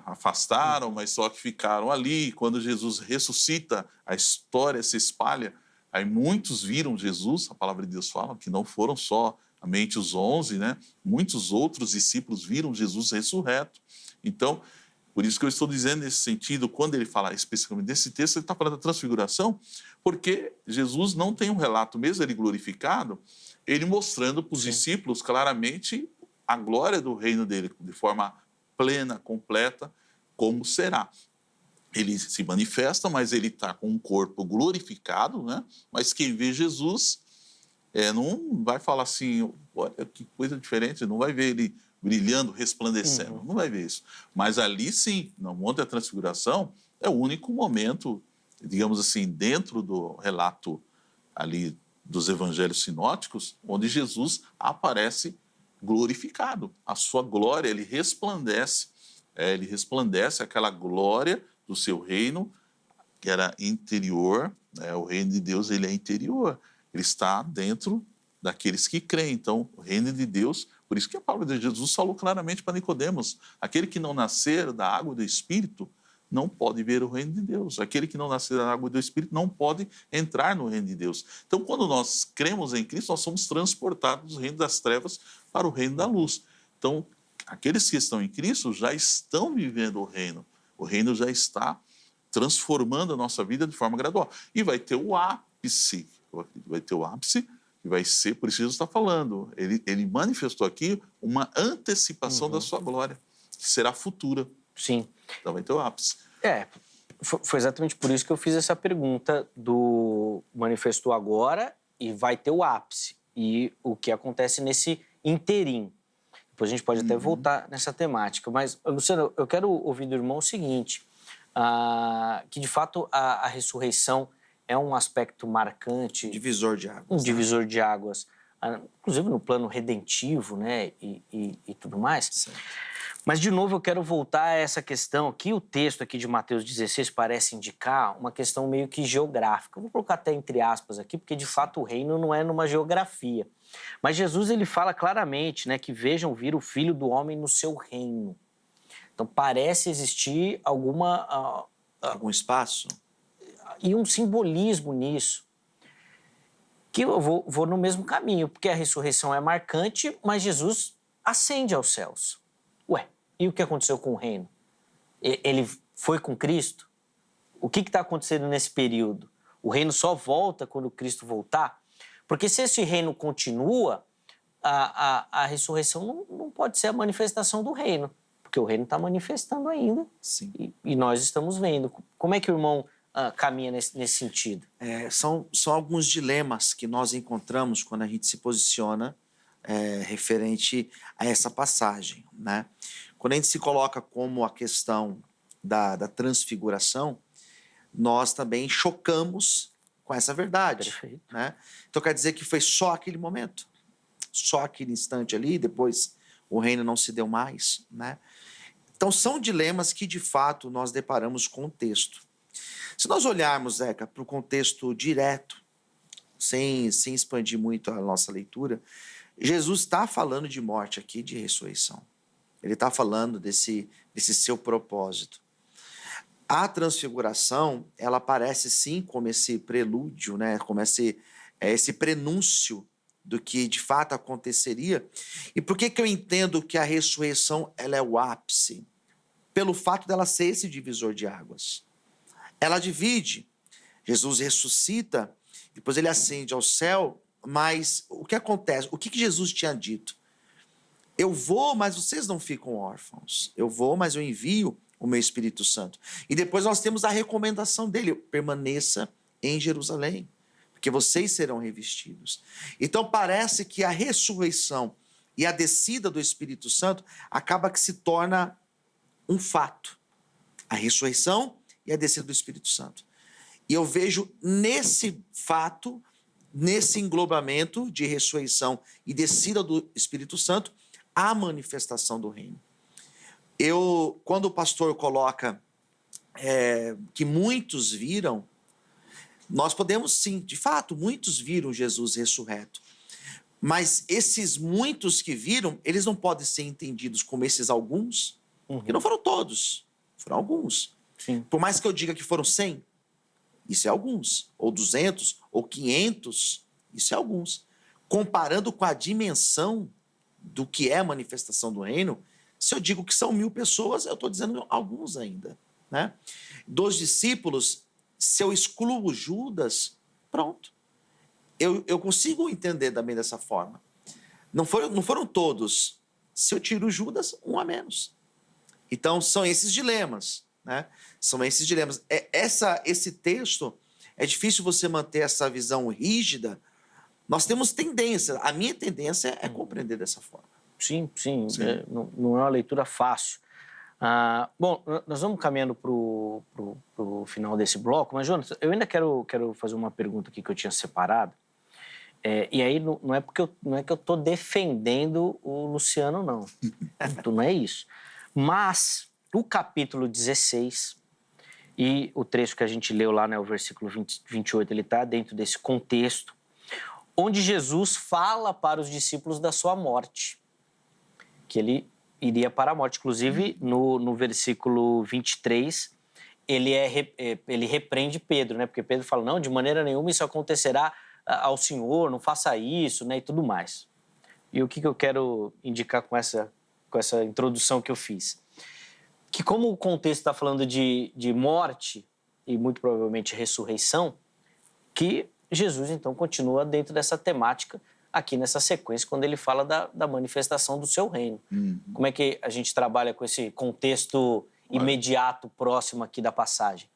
afastaram, mas só que ficaram ali. Quando Jesus ressuscita, a história se espalha, aí muitos viram Jesus, a palavra de Deus fala, que não foram somente os 11, né? Muitos outros discípulos viram Jesus ressurreto. Então, por isso que eu estou dizendo nesse sentido, quando ele fala especificamente desse texto, ele está falando da transfiguração, porque Jesus não tem um relato, mesmo ele glorificado, ele mostrando para os discípulos claramente a glória do reino dele, de forma plena, completa, como será. Ele se manifesta, mas ele está com um corpo glorificado, né? Mas quem vê Jesus não vai falar assim, olha que coisa diferente, não vai ver ele brilhando, resplandecendo. Não vai ver isso. Mas ali sim, no Monte da Transfiguração, é o único momento, digamos assim, dentro do relato ali dos evangelhos sinóticos, onde Jesus aparece glorificado. A sua glória, ele resplandece aquela glória do seu reino, que era interior, né? O reino de Deus, ele é interior, ele está dentro daqueles que creem. Então, o reino de Deus, por isso que a palavra de Jesus falou claramente para Nicodemos, aquele que não nascer da água e do Espírito não pode ver o reino de Deus. Aquele que não nascer da água e do Espírito não pode entrar no reino de Deus. Então, quando nós cremos em Cristo, nós somos transportados do reino das trevas para o reino da luz. Então, aqueles que estão em Cristo já estão vivendo o reino. O reino já está transformando a nossa vida de forma gradual. E vai ter o ápice, que vai ser, por isso Jesus está falando, ele manifestou aqui uma antecipação da sua glória, que será futura. Sim. Então vai ter o ápice. Foi exatamente por isso que eu fiz essa pergunta do manifestou agora e vai ter o ápice. E o que acontece nesse interim. Depois a gente pode até voltar nessa temática. Mas, Luciano, eu quero ouvir do irmão o seguinte, que de fato a ressurreição é um aspecto marcante. Divisor de águas. Um divisor de águas, inclusive no plano redentivo, né, e tudo mais. Certo. Mas, de novo, eu quero voltar a essa questão que o texto aqui de Mateus 16 parece indicar uma questão meio que geográfica. Eu vou colocar até entre aspas aqui, porque, de fato, o reino não é numa geografia. Mas Jesus, ele fala claramente, né, que vejam vir o Filho do Homem no seu reino. Então, parece existir algum espaço e um simbolismo nisso. Que eu vou no mesmo caminho, porque a ressurreição é marcante, mas Jesus ascende aos céus. Ué, e o que aconteceu com o reino? Ele foi com Cristo? O que está acontecendo nesse período? O reino só volta quando Cristo voltar? Porque se esse reino continua, a ressurreição não pode ser a manifestação do reino, porque o reino está manifestando ainda. Sim. E nós estamos vendo. Como é que o irmão caminha nesse sentido? São alguns dilemas que nós encontramos quando a gente se posiciona referente a essa passagem, né? Quando a gente se coloca como a questão da transfiguração, nós também chocamos com essa verdade. Perfeito. Né? Então quer dizer que foi só aquele momento, só aquele instante ali, depois o reino não se deu mais, né? Então são dilemas que de fato nós deparamos com o texto. Se nós olharmos, Zeca, para o contexto direto, sem expandir muito a nossa leitura, Jesus está falando de morte aqui, de ressurreição. Ele está falando desse seu propósito. A transfiguração, ela aparece sim como esse prelúdio, né? Como esse prenúncio do que de fato aconteceria. E por que eu entendo que a ressurreição ela é o ápice? Pelo fato dela ser esse divisor de águas. Ela divide. Jesus ressuscita, depois ele ascende ao céu, mas o que acontece? O que Jesus tinha dito? Eu vou, mas vocês não ficam órfãos. Eu vou, mas eu envio o meu Espírito Santo. E depois nós temos a recomendação dele: permaneça em Jerusalém, porque vocês serão revestidos. Então parece que a ressurreição e a descida do Espírito Santo acaba que se torna um fato. A ressurreição e a descida do Espírito Santo. E eu vejo nesse fato, nesse englobamento de ressurreição e descida do Espírito Santo, a manifestação do reino. Quando o pastor coloca que muitos viram, nós podemos sim, de fato, muitos viram Jesus ressurreto. Mas esses muitos que viram, eles não podem ser entendidos como esses alguns, porque não foram todos, foram alguns. Sim. Por mais que eu diga que foram 100, isso é alguns, ou 200, ou 500, isso é alguns. Comparando com a dimensão do que é a manifestação do reino, se eu digo que são 1000 pessoas, eu estou dizendo alguns ainda, né? Dos discípulos, se eu excluo Judas, pronto. Eu consigo entender também dessa forma. Não foram todos. Se eu tiro Judas, um a menos. Então, são esses dilemas, né? São esses dilemas. Esse texto, é difícil você manter essa visão rígida. Nós temos tendência. A minha tendência é compreender dessa forma. Sim, sim. Sim. Não é uma leitura fácil. Bom, nós vamos caminhando para o final desse bloco, mas, Jonas, eu ainda quero fazer uma pergunta aqui que eu tinha separado. E aí não é que eu estou defendendo o Luciano, não. Não é isso. Mas o capítulo 16 e o trecho que a gente leu lá, né, o versículo 28, ele está dentro desse contexto, onde Jesus fala para os discípulos da sua morte, que ele iria para a morte. Inclusive, no versículo 23, ele repreende Pedro, né? Porque Pedro fala, não, de maneira nenhuma isso acontecerá ao Senhor, não faça isso, né? E tudo mais. E o que eu quero indicar com essa introdução que eu fiz? Que como o contexto está falando de morte e muito provavelmente ressurreição, que Jesus, então, continua dentro dessa temática aqui nessa sequência, quando ele fala da manifestação do seu reino. Como é que a gente trabalha com esse contexto imediato, próximo aqui da passagem?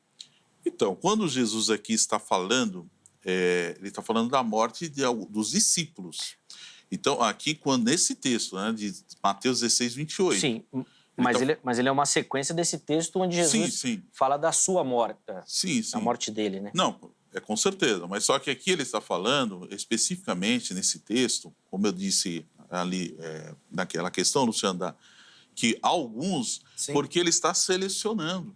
Então, quando Jesus aqui está falando, ele está falando da morte dos discípulos. Então, aqui, nesse texto, né, de Mateus 16, 28... Sim, mas ele é uma sequência desse texto onde Jesus fala da sua morte, da morte dele, né? Não, com certeza, mas só que aqui ele está falando especificamente nesse texto, como eu disse ali naquela questão, Luciano, que alguns, porque ele está selecionando.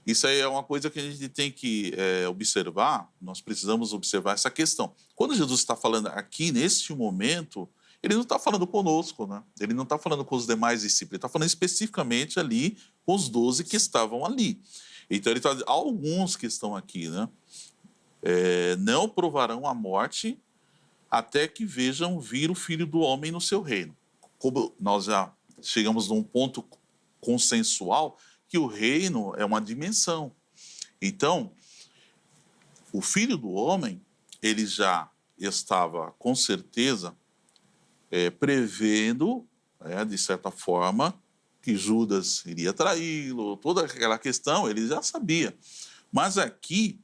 Isso aí é uma coisa que a gente tem que observar, nós precisamos observar essa questão. Quando Jesus está falando aqui, neste momento, ele não está falando conosco, né? Ele não está falando com os demais discípulos, ele está falando especificamente ali com os 12 que estavam ali. Então, ele está dizendo, alguns que estão aqui, né? Não provarão a morte até que vejam vir o Filho do Homem no seu reino. Como nós já chegamos num ponto consensual que o reino é uma dimensão. Então, o Filho do Homem, ele já estava, com certeza, prevendo, de certa forma, que Judas iria traí-lo, toda aquela questão, ele já sabia. Mas aqui,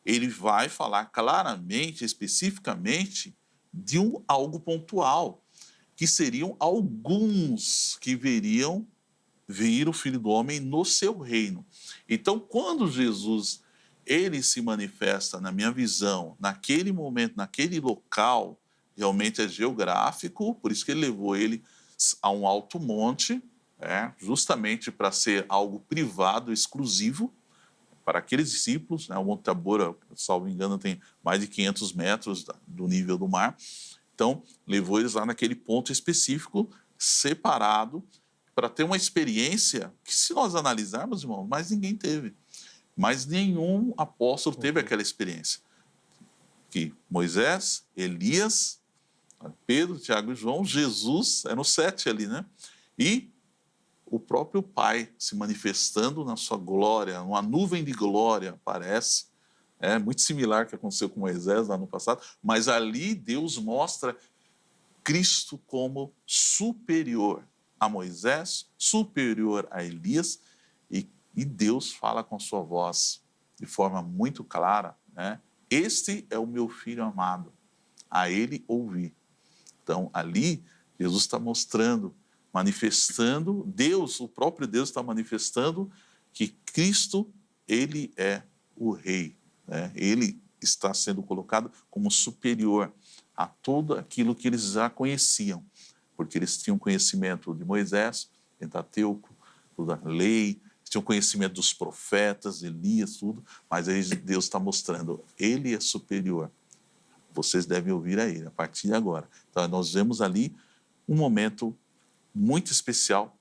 ele vai falar claramente, especificamente, de algo pontual, que seriam alguns que veriam vir o Filho do Homem no seu reino. Então, quando Jesus ele se manifesta, na minha visão, naquele momento, naquele local, realmente é geográfico, por isso que ele levou ele a um alto monte, justamente para ser algo privado, exclusivo, para aqueles discípulos, né? O Monte Tabor, salvo engano, tem mais de 500 metros do nível do mar. Então, levou eles lá naquele ponto específico, separado, para ter uma experiência que, se nós analisarmos, irmão, mais ninguém teve. Mas nenhum apóstolo teve aquela experiência. Que Moisés, Elias, Pedro, Tiago e João, Jesus, eram 7 ali, né? E o próprio Pai se manifestando na sua glória, uma nuvem de glória aparece. É muito similar ao que aconteceu com Moisés lá no passado, mas ali Deus mostra Cristo como superior a Moisés, superior a Elias, e Deus fala com sua voz de forma muito clara, né? Este é o meu filho amado, a ele ouvi. Então, ali, Jesus está mostrando, manifestando, Deus, o próprio Deus está manifestando que Cristo, ele é o rei, né? Ele está sendo colocado como superior a tudo aquilo que eles já conheciam, porque eles tinham conhecimento de Moisés, Pentateuco, toda a lei, tinham conhecimento dos profetas, Elias, tudo, mas aí Deus está mostrando, ele é superior. Vocês devem ouvir a ele a partir de agora. Então, nós vemos ali um momento muito especial,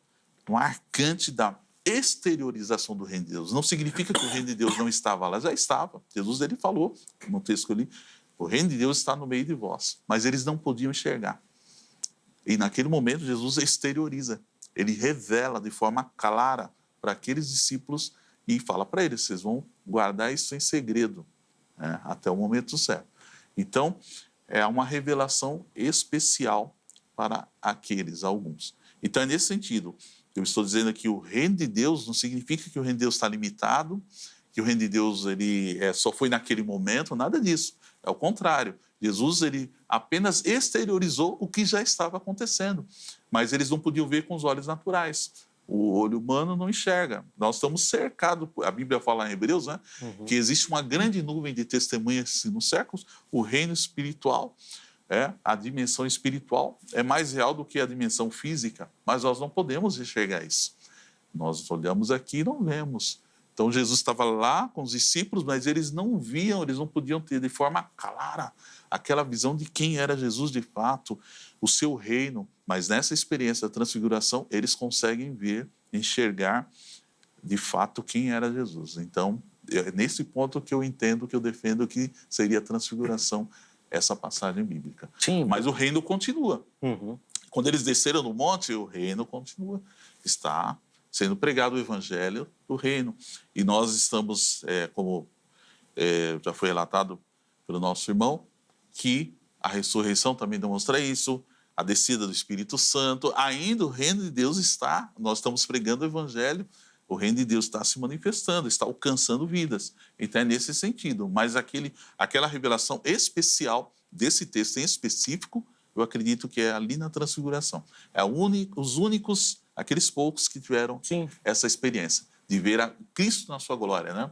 marcante da exteriorização do reino de Deus. Não significa que o reino de Deus não estava lá, já estava. Jesus ele falou, no texto que eu li, o reino de Deus está no meio de vós, mas eles não podiam enxergar. E naquele momento Jesus exterioriza, ele revela de forma clara para aqueles discípulos e fala para eles, vocês vão guardar isso em segredo, né, até o momento certo. Então, é uma revelação especial para aqueles, alguns. Então, é nesse sentido, eu estou dizendo que o reino de Deus não significa que o reino de Deus está limitado, que o reino de Deus ele só foi naquele momento, nada disso. É o contrário. Jesus ele apenas exteriorizou o que já estava acontecendo, mas eles não podiam ver com os olhos naturais. O olho humano não enxerga. Nós estamos cercados, a Bíblia fala em Hebreus, né, que existe uma grande nuvem de testemunhas que nos cercam. O reino espiritual, a dimensão espiritual é mais real do que a dimensão física, mas nós não podemos enxergar isso. Nós olhamos aqui e não vemos. Então Jesus estava lá com os discípulos, mas eles não viam, eles não podiam ter de forma clara aquela visão de quem era Jesus de fato, o seu reino. Mas nessa experiência da transfiguração, eles conseguem ver, enxergar de fato quem era Jesus. Então, é nesse ponto que eu entendo, que eu defendo que seria a transfiguração, essa passagem bíblica. Sim. Mas o reino continua. Uhum. Quando eles desceram no monte, o reino continua. Está sendo pregado o evangelho do reino. E nós estamos, como já foi relatado pelo nosso irmão, que a ressurreição também demonstra isso, a descida do Espírito Santo, ainda o reino de Deus está, nós estamos pregando o evangelho, o reino de Deus está se manifestando, está alcançando vidas. Então é nesse sentido, mas aquela revelação especial desse texto em específico, eu acredito que é ali na transfiguração. É os únicos, aqueles poucos que tiveram essa experiência de ver a Cristo na sua glória, né?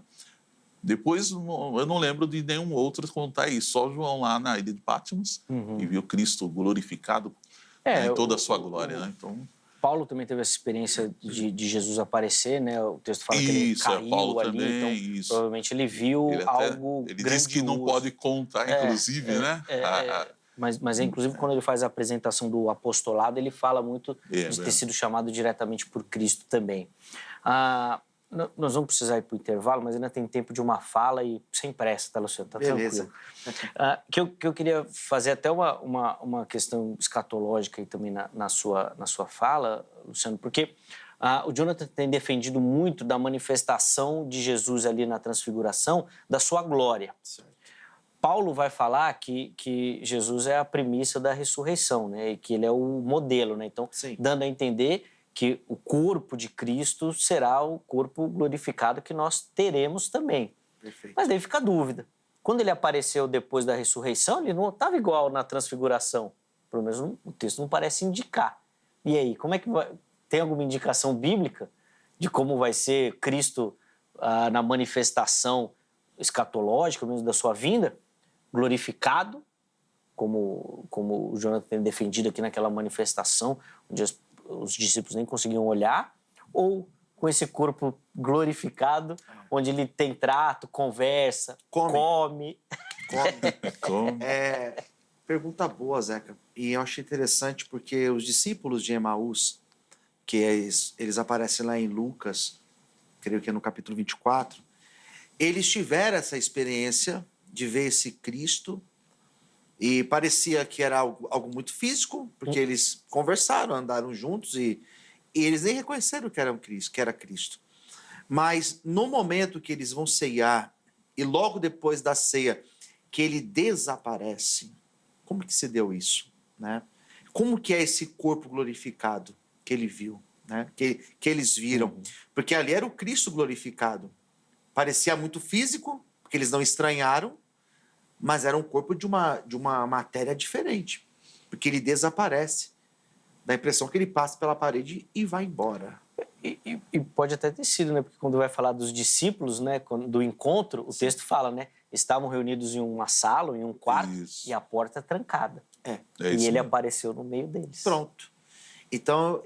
Depois, eu não lembro de nenhum outro contar isso. Só João lá na ilha de Patmos e viu Cristo glorificado em toda a sua glória, né? Então, Paulo também teve essa experiência de Jesus aparecer, né? O texto fala que ele caiu Paulo ali, também, então provavelmente ele viu algo ele grandioso. diz que não pode contar, inclusive, né? Mas inclusive, quando ele faz a apresentação do apostolado, ele fala muito de ter sido chamado diretamente por Cristo também. Nós vamos precisar ir para o intervalo, mas ainda tem tempo de uma fala e sem pressa, tá, Luciano? Tá Beleza. tranquilo. Que eu queria fazer até uma questão escatológica aí também na sua fala, Luciano, porque o Jonathan tem defendido muito da manifestação de Jesus ali na transfiguração, da sua glória. Certo. Paulo vai falar que Jesus é a premissa da ressurreição, né? E que ele é o modelo, né? Então, dando a entender que o corpo de Cristo será o corpo glorificado que nós teremos também. Perfeito. Mas daí fica a dúvida. Quando ele apareceu depois da ressurreição, ele não estava igual na transfiguração. Pelo menos o texto não parece indicar. E aí, como é que vai? Tem alguma indicação bíblica de como vai ser Cristo na manifestação escatológica, mesmo da sua vinda, glorificado, como o Jonathan tem defendido aqui naquela manifestação, onde os discípulos nem conseguiam olhar, ou com esse corpo glorificado, onde ele tem trato, conversa, come. Pergunta boa, Zeca. E eu achei interessante porque os discípulos de Emaús, que eles aparecem lá em Lucas, creio que é no capítulo 24, eles tiveram essa experiência de ver esse Cristo e parecia que era algo muito físico, porque eles conversaram, andaram juntos e eles nem reconheceram que era Cristo. Mas no momento que eles vão ceiar e logo depois da ceia que ele desaparece, como que se deu isso, né? Como que é esse corpo glorificado que ele viu, né? Que eles viram? Porque ali era o Cristo glorificado. Parecia muito físico, porque eles não estranharam, mas era um corpo de uma matéria diferente, porque ele desaparece. Dá a impressão que ele passa pela parede e vai embora. E pode até ter sido, né? Porque quando vai falar dos discípulos, né? Do encontro, o texto fala, né? Estavam reunidos em uma sala, em um quarto, e a porta trancada. E ele apareceu no meio deles. Pronto. Então,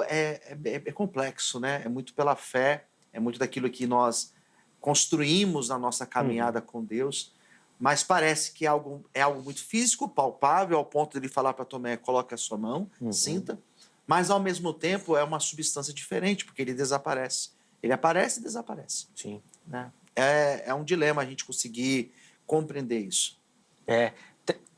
é complexo, né? É muito pela fé, é muito daquilo que nós construímos na nossa caminhada com Deus, mas parece que é algo muito físico, palpável, ao ponto de ele falar para Tomé, coloque a sua mão, sinta, mas ao mesmo tempo é uma substância diferente, porque ele desaparece. Ele aparece e desaparece. Sim. Né? É um dilema a gente conseguir compreender isso.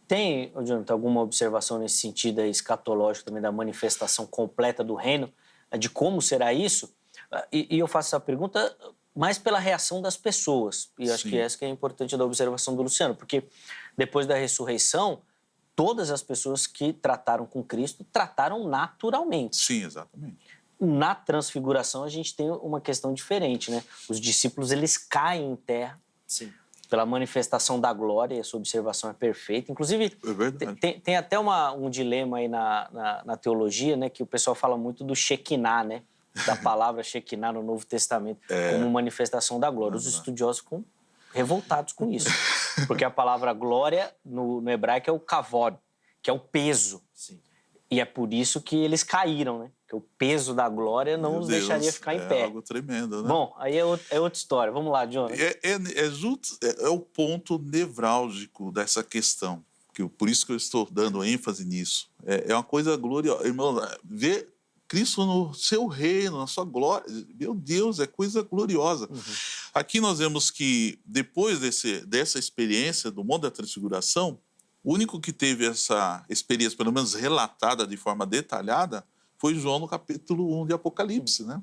Tem, Jonathan, alguma observação nesse sentido aí, escatológico também, da manifestação completa do reino, de como será isso? E eu faço essa pergunta mais pela reação das pessoas. E acho que essa que é importante da observação do Luciano, porque depois da ressurreição, todas as pessoas que trataram com Cristo trataram naturalmente. Sim, exatamente. Na transfiguração, a gente tem uma questão diferente, né? Os discípulos, eles caem em terra. Sim. pela manifestação da glória, e a sua observação é perfeita. Inclusive, É verdade. tem até um dilema aí na teologia, né, que o pessoal fala muito do Shekinah, né, da palavra Shekinah no Novo Testamento, como manifestação da glória. Os estudiosos ficam revoltados com isso, porque a palavra glória no hebraico é o kavod, que é o peso. Sim. E é por isso que eles caíram, né? Que o peso da glória não os deixaria ficar em pé. É algo tremendo, né? Bom, aí é outra história. Vamos lá, Jonas. É o ponto nevrálgico dessa questão. Por isso que eu estou dando ênfase nisso. É uma coisa gloriosa. Irmão, ver Cristo no seu reino, na sua glória. Meu Deus, é coisa gloriosa. Aqui nós vemos que, depois dessa experiência do Monte da Transfiguração, o único que teve essa experiência, pelo menos relatada de forma detalhada, foi João no capítulo 1 de Apocalipse, né?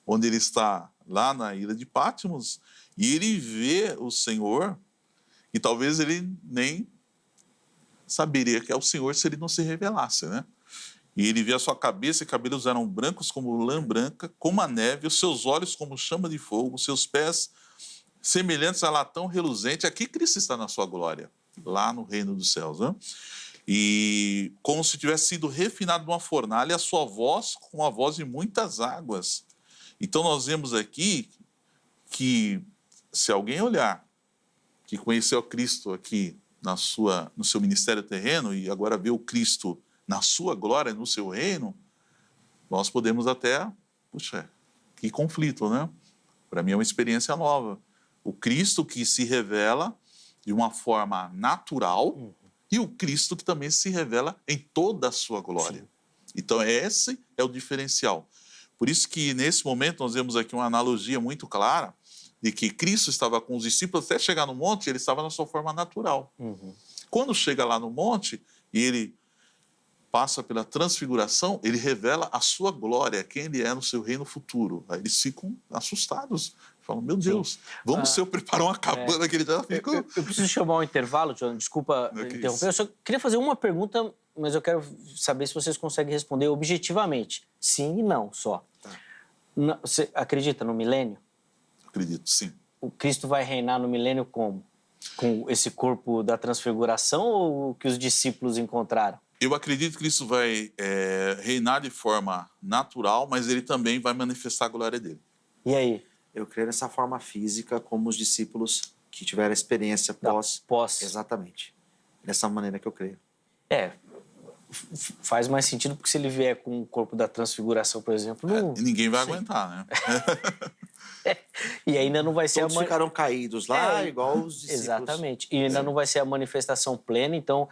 Onde ele está lá na ilha de Patmos e ele vê o Senhor, e talvez ele nem saberia que é o Senhor se ele não se revelasse, né? E ele vê a sua cabeça e cabelos eram brancos como lã branca, como a neve, os seus olhos como chama de fogo, os seus pés semelhantes a latão reluzente. Aqui Cristo está na sua glória, lá no reino dos céus, né? E como se tivesse sido refinado numa fornalha, a sua voz com a voz de muitas águas. Então nós vemos aqui que, se alguém olhar, que conheceu Cristo aqui no seu ministério terreno e agora vê o Cristo na sua glória, no seu reino, nós podemos até, puxa, que conflito, né? Para mim é uma experiência nova. O Cristo que se revela de uma forma natural e o Cristo que também se revela em toda a sua glória. Sim. Então esse é o diferencial. Por isso que nesse momento nós vemos aqui uma analogia muito clara de que Cristo estava com os discípulos até chegar no monte, ele estava na sua forma natural. Quando chega lá no monte e ele passa pela transfiguração, ele revela a sua glória, quem ele é no seu reino futuro. Aí eles ficam assustados. Falam, meu Deus, vamos se eu preparar uma cabana que ele já fica... Eu preciso chamar um intervalo, John, desculpa interromper. Eu só queria fazer uma pergunta, mas eu quero saber se vocês conseguem responder objetivamente. Sim e não só. Tá. Você acredita no milênio? Acredito, sim. O Cristo vai reinar no milênio como? Com esse corpo da transfiguração ou o que os discípulos encontraram? Eu acredito que Cristo vai reinar de forma natural, mas ele também vai manifestar a glória dele. E aí? Eu creio nessa forma física, como os discípulos que tiveram a experiência pós. Exatamente. Dessa maneira que eu creio. Faz mais sentido, porque se ele vier com o corpo da transfiguração, por exemplo... ninguém vai aguentar, né? E ainda não vai ser... Todos ficaram caídos lá, igual os discípulos. Exatamente. E ainda não vai ser a manifestação plena, então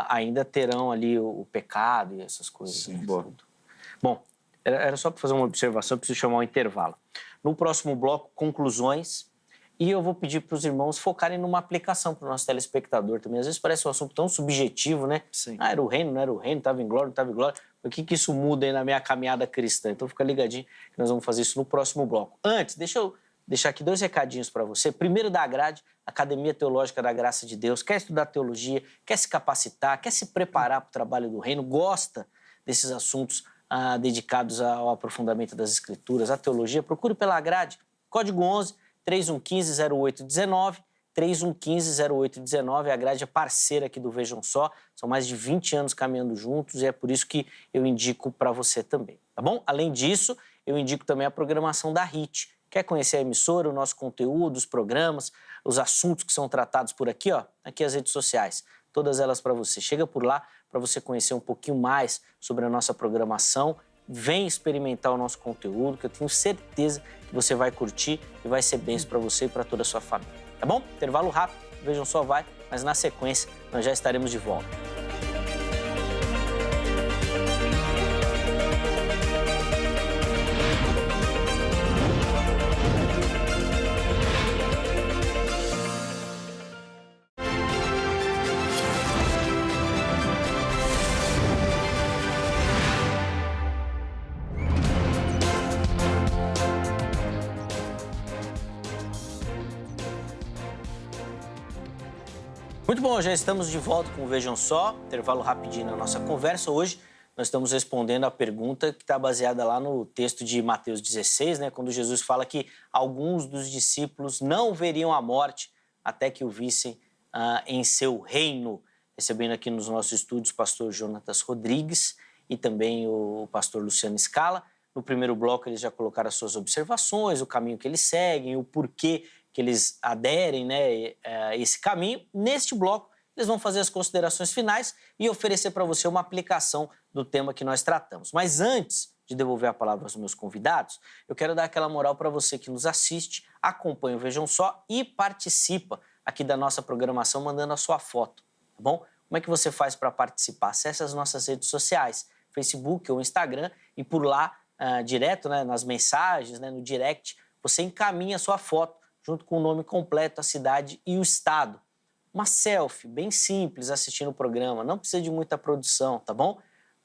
ainda terão ali o pecado e essas coisas. Sim, Bom, era só para fazer uma observação, eu preciso chamar um intervalo. No próximo bloco, conclusões, e eu vou pedir para os irmãos focarem numa aplicação para o nosso telespectador também. Às vezes parece um assunto tão subjetivo, né? Sim. Era o reino, não era o reino, estava em glória, não estava em glória. O que isso muda aí na minha caminhada cristã? Então fica ligadinho que nós vamos fazer isso no próximo bloco. Antes, deixa eu deixar aqui 2 recadinhos para você. Primeiro, da Grade, Academia Teológica da Graça de Deus. Quer estudar teologia, quer se capacitar, quer se preparar para o trabalho do reino, gosta desses assuntos dedicados ao aprofundamento das Escrituras, à teologia, procure pela Grade, código 11 3115-0819, 3115-0819, a Grade é parceira aqui do Vejam Só, são mais de 20 anos caminhando juntos e é por isso que eu indico para você também, tá bom? Além disso, eu indico também a programação da HIT. Quer conhecer a emissora, o nosso conteúdo, os programas, os assuntos que são tratados por aqui, ó, aqui as redes sociais, todas elas para você. Chega por lá para você conhecer um pouquinho mais sobre a nossa programação. Vem experimentar o nosso conteúdo, que eu tenho certeza que você vai curtir e vai ser bênção para você e para toda a sua família. Tá bom? Intervalo rápido, Vejam Só vai, mas na sequência nós já estaremos de volta. Muito bom, já estamos de volta com o Vejam Só, intervalo rapidinho na nossa conversa. Hoje nós estamos respondendo a pergunta que está baseada lá no texto de Mateus 16, né, quando Jesus fala que alguns dos discípulos não veriam a morte até que o vissem em seu reino. Recebendo aqui nos nossos estúdios o pastor Jonatas Rodrigues e também o pastor Luciano Scala. No primeiro bloco eles já colocaram as suas observações, o caminho que eles seguem, o porquê que eles aderem, né, a esse caminho. Neste bloco eles vão fazer as considerações finais e oferecer para você uma aplicação do tema que nós tratamos. Mas antes de devolver a palavra aos meus convidados, eu quero dar aquela moral para você que nos assiste, acompanha o Vejam Só e participa aqui da nossa programação mandando a sua foto, tá bom? Como é que você faz para participar? Acesse as nossas redes sociais, Facebook ou Instagram, e por lá, direto, né, nas mensagens, né, no direct, você encaminha a sua foto junto com o nome completo, a cidade e o estado. Uma selfie bem simples assistindo o programa, não precisa de muita produção, tá bom?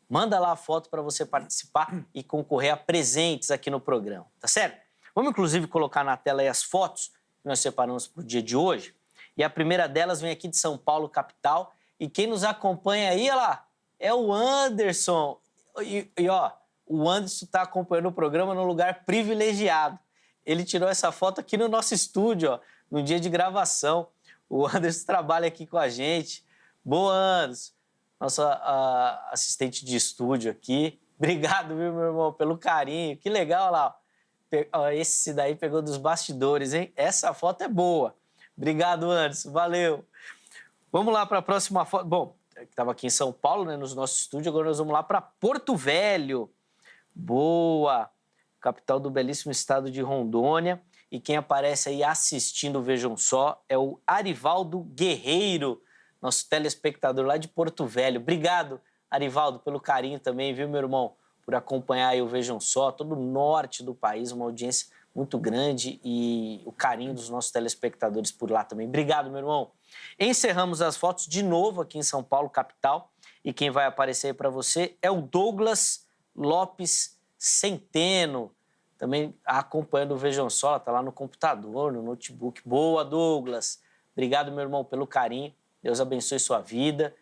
Manda lá a foto para você participar e concorrer a presentes aqui no programa, tá certo? Vamos, inclusive, colocar na tela aí as fotos que nós separamos para o dia de hoje. E a primeira delas vem aqui de São Paulo, capital. E quem nos acompanha aí, olha lá, é o Anderson. Ó, o Anderson está acompanhando o programa num lugar privilegiado. Ele tirou essa foto aqui no nosso estúdio, ó, no dia de gravação. O Anderson trabalha aqui com a gente. Boa, Anderson. Nossa assistente de estúdio aqui. Obrigado, viu, meu irmão, pelo carinho. Que legal, olha lá. Ó, esse daí pegou dos bastidores, hein? Essa foto é boa. Obrigado, Anderson. Valeu. Vamos lá para a próxima foto. Bom, estava aqui em São Paulo, né, nos nossos estúdios. Agora nós vamos lá para Porto Velho. Boa. Capital do belíssimo estado de Rondônia. E quem aparece aí assistindo, vejam só, é o Arivaldo Guerreiro, nosso telespectador lá de Porto Velho. Obrigado, Arivaldo, pelo carinho também, viu, meu irmão? Por acompanhar aí o Vejam Só, todo o norte do país, uma audiência muito grande e o carinho dos nossos telespectadores por lá também. Obrigado, meu irmão. Encerramos as fotos de novo aqui em São Paulo, capital. E quem vai aparecer aí para você é o Douglas Lopes Centeno, também acompanhando o Vejam Só, está lá no computador, no notebook. Boa, Douglas. Obrigado, meu irmão, pelo carinho. Deus abençoe sua vida.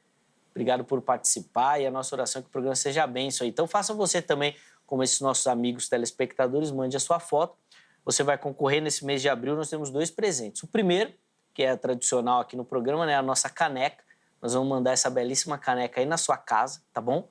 Obrigado por participar e a nossa oração é que o programa seja bênção. Então faça você também, como esses nossos amigos telespectadores, mande a sua foto. Você vai concorrer nesse mês de abril, nós temos 2 presentes. O primeiro, que é tradicional aqui no programa, né, a nossa caneca. Nós vamos mandar essa belíssima caneca aí na sua casa, tá bom?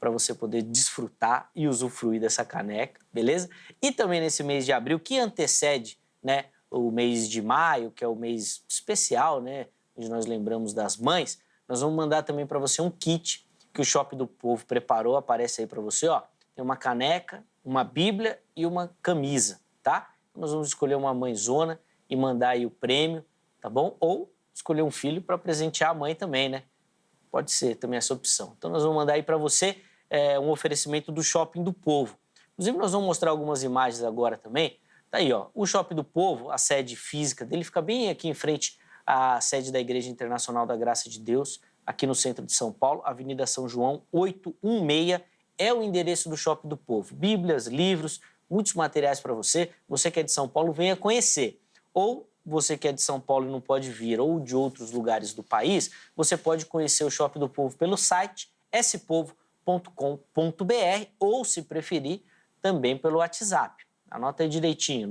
Para você poder desfrutar e usufruir dessa caneca, beleza? E também nesse mês de abril, que antecede, né, o mês de maio, que é o mês especial, né, onde nós lembramos das mães, nós vamos mandar também para você um kit que o Shopping do Povo preparou, aparece aí para você, ó. Tem uma caneca, uma bíblia e uma camisa, tá? Nós vamos escolher uma mãezona e mandar aí o prêmio, tá bom? Ou escolher um filho para presentear a mãe também, né? Pode ser também essa opção. Então nós vamos mandar aí para você um oferecimento do Shopping do Povo. Inclusive nós vamos mostrar algumas imagens agora também. Tá aí, ó, o Shopping do Povo, a sede física dele fica bem aqui em frente à sede da Igreja Internacional da Graça de Deus, aqui no centro de São Paulo, Avenida São João 816, é o endereço do Shopping do Povo. Bíblias, livros, muitos materiais para você. Você que é de São Paulo, venha conhecer. Ou você que é de São Paulo e não pode vir, ou de outros lugares do país, você pode conhecer o Shopping do Povo pelo site spovo.com.br ou, se preferir, também pelo WhatsApp. Anota aí direitinho,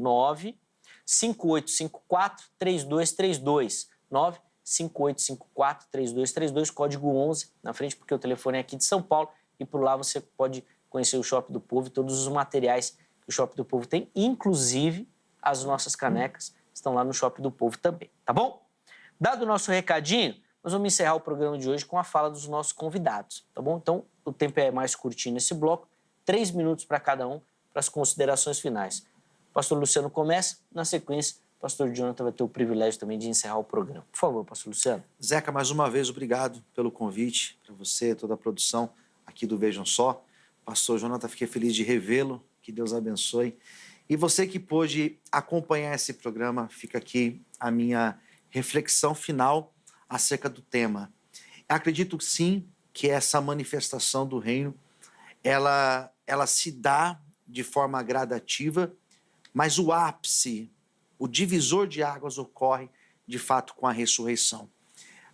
95854-3232, 95854-3232, código 11, na frente, porque o telefone é aqui de São Paulo, e por lá você pode conhecer o Shopping do Povo e todos os materiais que o Shopping do Povo tem, inclusive as nossas canecas estão lá no Shopping do Povo também, tá bom? Dado o nosso recadinho, nós vamos encerrar o programa de hoje com a fala dos nossos convidados, tá bom? Então, o tempo é mais curtinho nesse bloco, 3 minutos para cada um, para as considerações finais. O pastor Luciano começa, na sequência, o pastor Jonathan vai ter o privilégio também de encerrar o programa. Por favor, pastor Luciano. Zeca, mais uma vez, obrigado pelo convite, para você, toda a produção aqui do Vejam Só. Pastor Jonathan, fiquei feliz de revê-lo, que Deus abençoe. E você que pôde acompanhar esse programa, fica aqui a minha reflexão final acerca do tema. Acredito sim que essa manifestação do reino, ela se dá de forma gradativa, mas o ápice, o divisor de águas ocorre de fato com a ressurreição.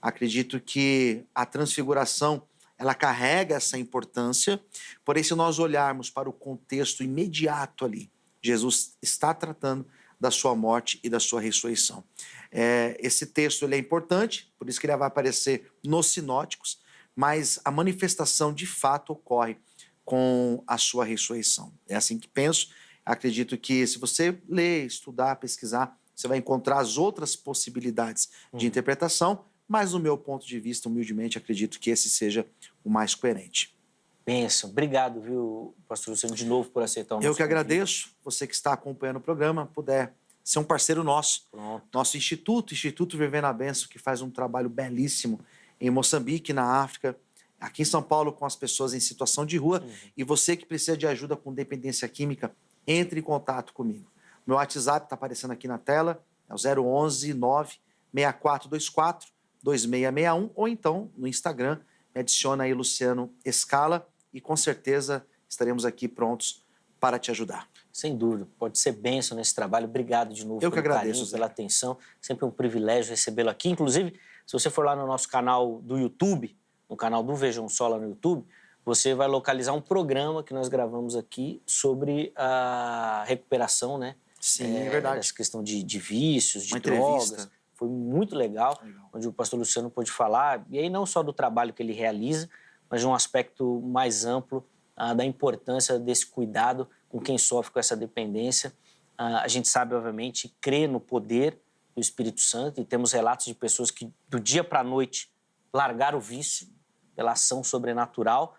Acredito que a transfiguração, ela carrega essa importância, porém se nós olharmos para o contexto imediato ali, Jesus está tratando da sua morte e da sua ressurreição. Esse texto ele é importante, por isso que ele vai aparecer nos sinóticos, mas a manifestação de fato ocorre com a sua ressurreição. É assim que penso. Acredito que se você ler, estudar, pesquisar, você vai encontrar as outras possibilidades de interpretação, mas do meu ponto de vista, humildemente, acredito que esse seja o mais coerente. Bênção. Obrigado, viu, pastor Luciano, de novo por aceitar o nosso Eu que convite. agradeço, você que está acompanhando o programa, puder ser um parceiro nosso. Pronto. Nosso Instituto Viver na Bênção, que faz um trabalho belíssimo em Moçambique, na África, aqui em São Paulo, com as pessoas em situação de rua. E você que precisa de ajuda com dependência química, entre em contato comigo. Meu WhatsApp está aparecendo aqui na tela, é o 011 96424 2661, ou então no Instagram, me adiciona aí Luciano Escala e com certeza estaremos aqui prontos para te ajudar. Sem dúvida, pode ser bênção nesse trabalho. Obrigado de novo Eu que pelo agradeço, carinho, Zé. pela atenção. Sempre um privilégio recebê-lo aqui. Inclusive, se você for lá no nosso canal do YouTube, no canal do Vejam Só lá no YouTube, você vai localizar um programa que nós gravamos aqui sobre a recuperação, né? Sim, é verdade. Essa questão de vícios, de Uma drogas. entrevista. Foi muito legal, onde o pastor Luciano pôde falar, e aí não só do trabalho que ele realiza, mas de um aspecto mais amplo da importância desse cuidado com quem sofre com essa dependência. A gente sabe, obviamente, crê no poder do Espírito Santo, e temos relatos de pessoas que do dia para a noite largaram o vício pela ação sobrenatural,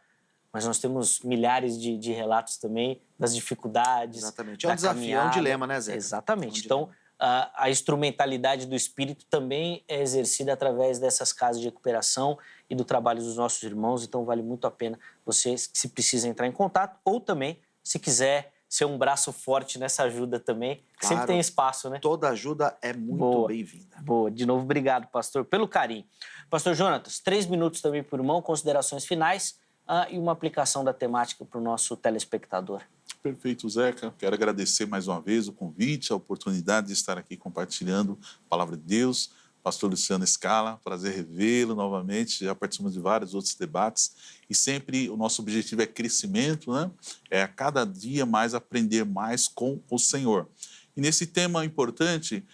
mas nós temos milhares de relatos também das dificuldades. Exatamente. É um desafio, é um dilema, né, Zé? Exatamente. É um Então, a instrumentalidade do Espírito também é exercida através dessas casas de recuperação e do trabalho dos nossos irmãos, então vale muito a pena você, se precisa, entrar em contato, ou também, se quiser ser um braço forte nessa ajuda também, que Claro. sempre tem espaço, né? Toda ajuda é muito Boa. bem-vinda. Boa. De novo, obrigado, pastor, pelo carinho. Pastor Jonatas, 3 minutos também por irmão, considerações finais e uma aplicação da temática para o nosso telespectador. Perfeito, Zeca. Quero agradecer mais uma vez o convite, a oportunidade de estar aqui compartilhando a palavra de Deus. Pastor Luciano Escala, prazer revê-lo novamente. Já participamos de vários outros debates e sempre o nosso objetivo é crescimento, né? É a cada dia mais aprender mais com o Senhor. E nesse tema importante,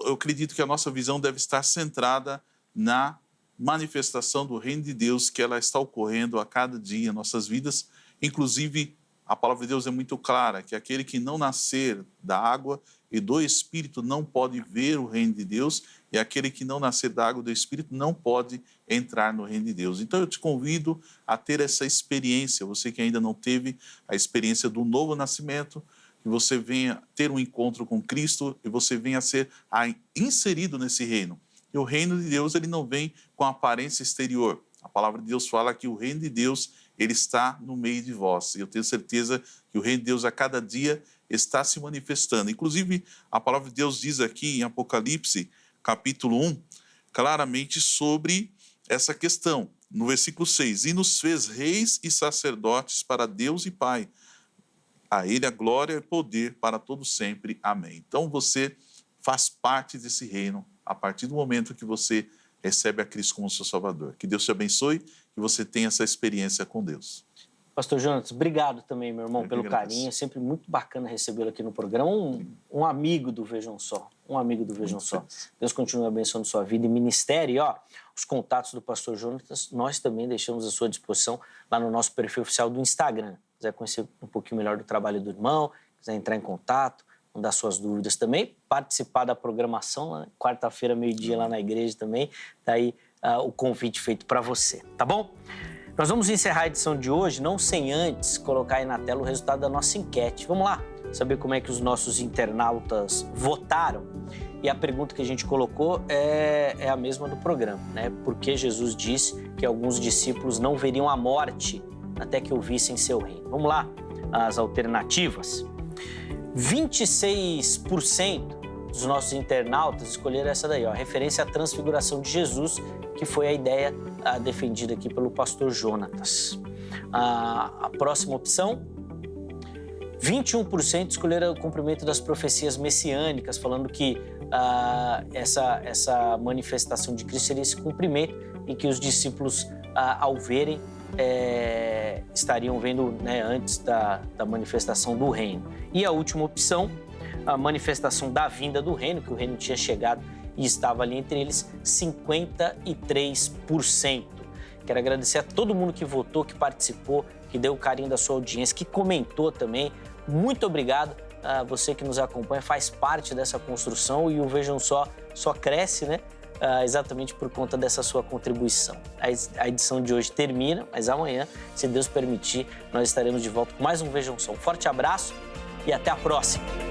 eu acredito que a nossa visão deve estar centrada na manifestação do reino de Deus, que ela está ocorrendo a cada dia em nossas vidas. Inclusive, a palavra de Deus é muito clara, que aquele que não nascer da água e do Espírito não pode ver o reino de Deus, e aquele que não nascer da água e do Espírito não pode entrar no reino de Deus. Então eu te convido a ter essa experiência, você que ainda não teve a experiência do novo nascimento, que você venha ter um encontro com Cristo e você venha ser inserido nesse reino. E o reino de Deus, ele não vem com aparência exterior. A palavra de Deus fala que o reino de Deus, ele está no meio de vós. E eu tenho certeza que o reino de Deus a cada dia está se manifestando. Inclusive, a palavra de Deus diz aqui em Apocalipse, capítulo 1, claramente sobre essa questão. No versículo 6, e nos fez reis e sacerdotes para Deus e Pai. A ele a glória e poder para todos sempre. Amém. Então você faz parte desse reino a partir do momento que você recebe a Cristo como seu Salvador. Que Deus te abençoe, que você tenha essa experiência com Deus. Pastor Jonatas, obrigado também, meu irmão, Eu que pelo agradeço. carinho. É sempre muito bacana recebê-lo aqui no programa. Um amigo do Vejam Só. Um amigo do Vejam Só. feliz. Deus continue abençoando sua vida e ministério. E, os contatos do pastor Jonatas, nós também deixamos à sua disposição lá no nosso perfil oficial do Instagram. Se quiser conhecer um pouquinho melhor do trabalho do irmão, quiser entrar em contato, mandar suas dúvidas também, participar da programação, né? Quarta-feira, meio-dia, lá na igreja também. Daí o convite feito para você, tá bom? Nós vamos encerrar a edição de hoje, não sem antes colocar aí na tela o resultado da nossa enquete. Vamos lá saber como é que os nossos internautas votaram. E a pergunta que a gente colocou é a mesma do programa, né? Por que Jesus disse que alguns discípulos não veriam a morte até que ouvissem seu reino? Vamos lá, as alternativas. 26% dos nossos internautas escolheram essa daí, referência à transfiguração de Jesus, que foi a ideia defendida aqui pelo pastor Jonatas. A próxima opção, 21% escolheram o cumprimento das profecias messiânicas, falando que essa manifestação de Cristo seria esse cumprimento e que os discípulos, ao verem, estariam vendo, né, antes da manifestação do reino. E a última opção, a manifestação da vinda do reino, que o reino tinha chegado e estava ali entre eles, 53%. Quero agradecer a todo mundo que votou, que participou, que deu o carinho da sua audiência, que comentou também. Muito obrigado a você que nos acompanha, faz parte dessa construção e o Vejam Só cresce, né? Exatamente por conta dessa sua contribuição. A edição de hoje termina, mas amanhã, se Deus permitir, nós estaremos de volta com mais um Vejam Só. Um forte abraço e até a próxima!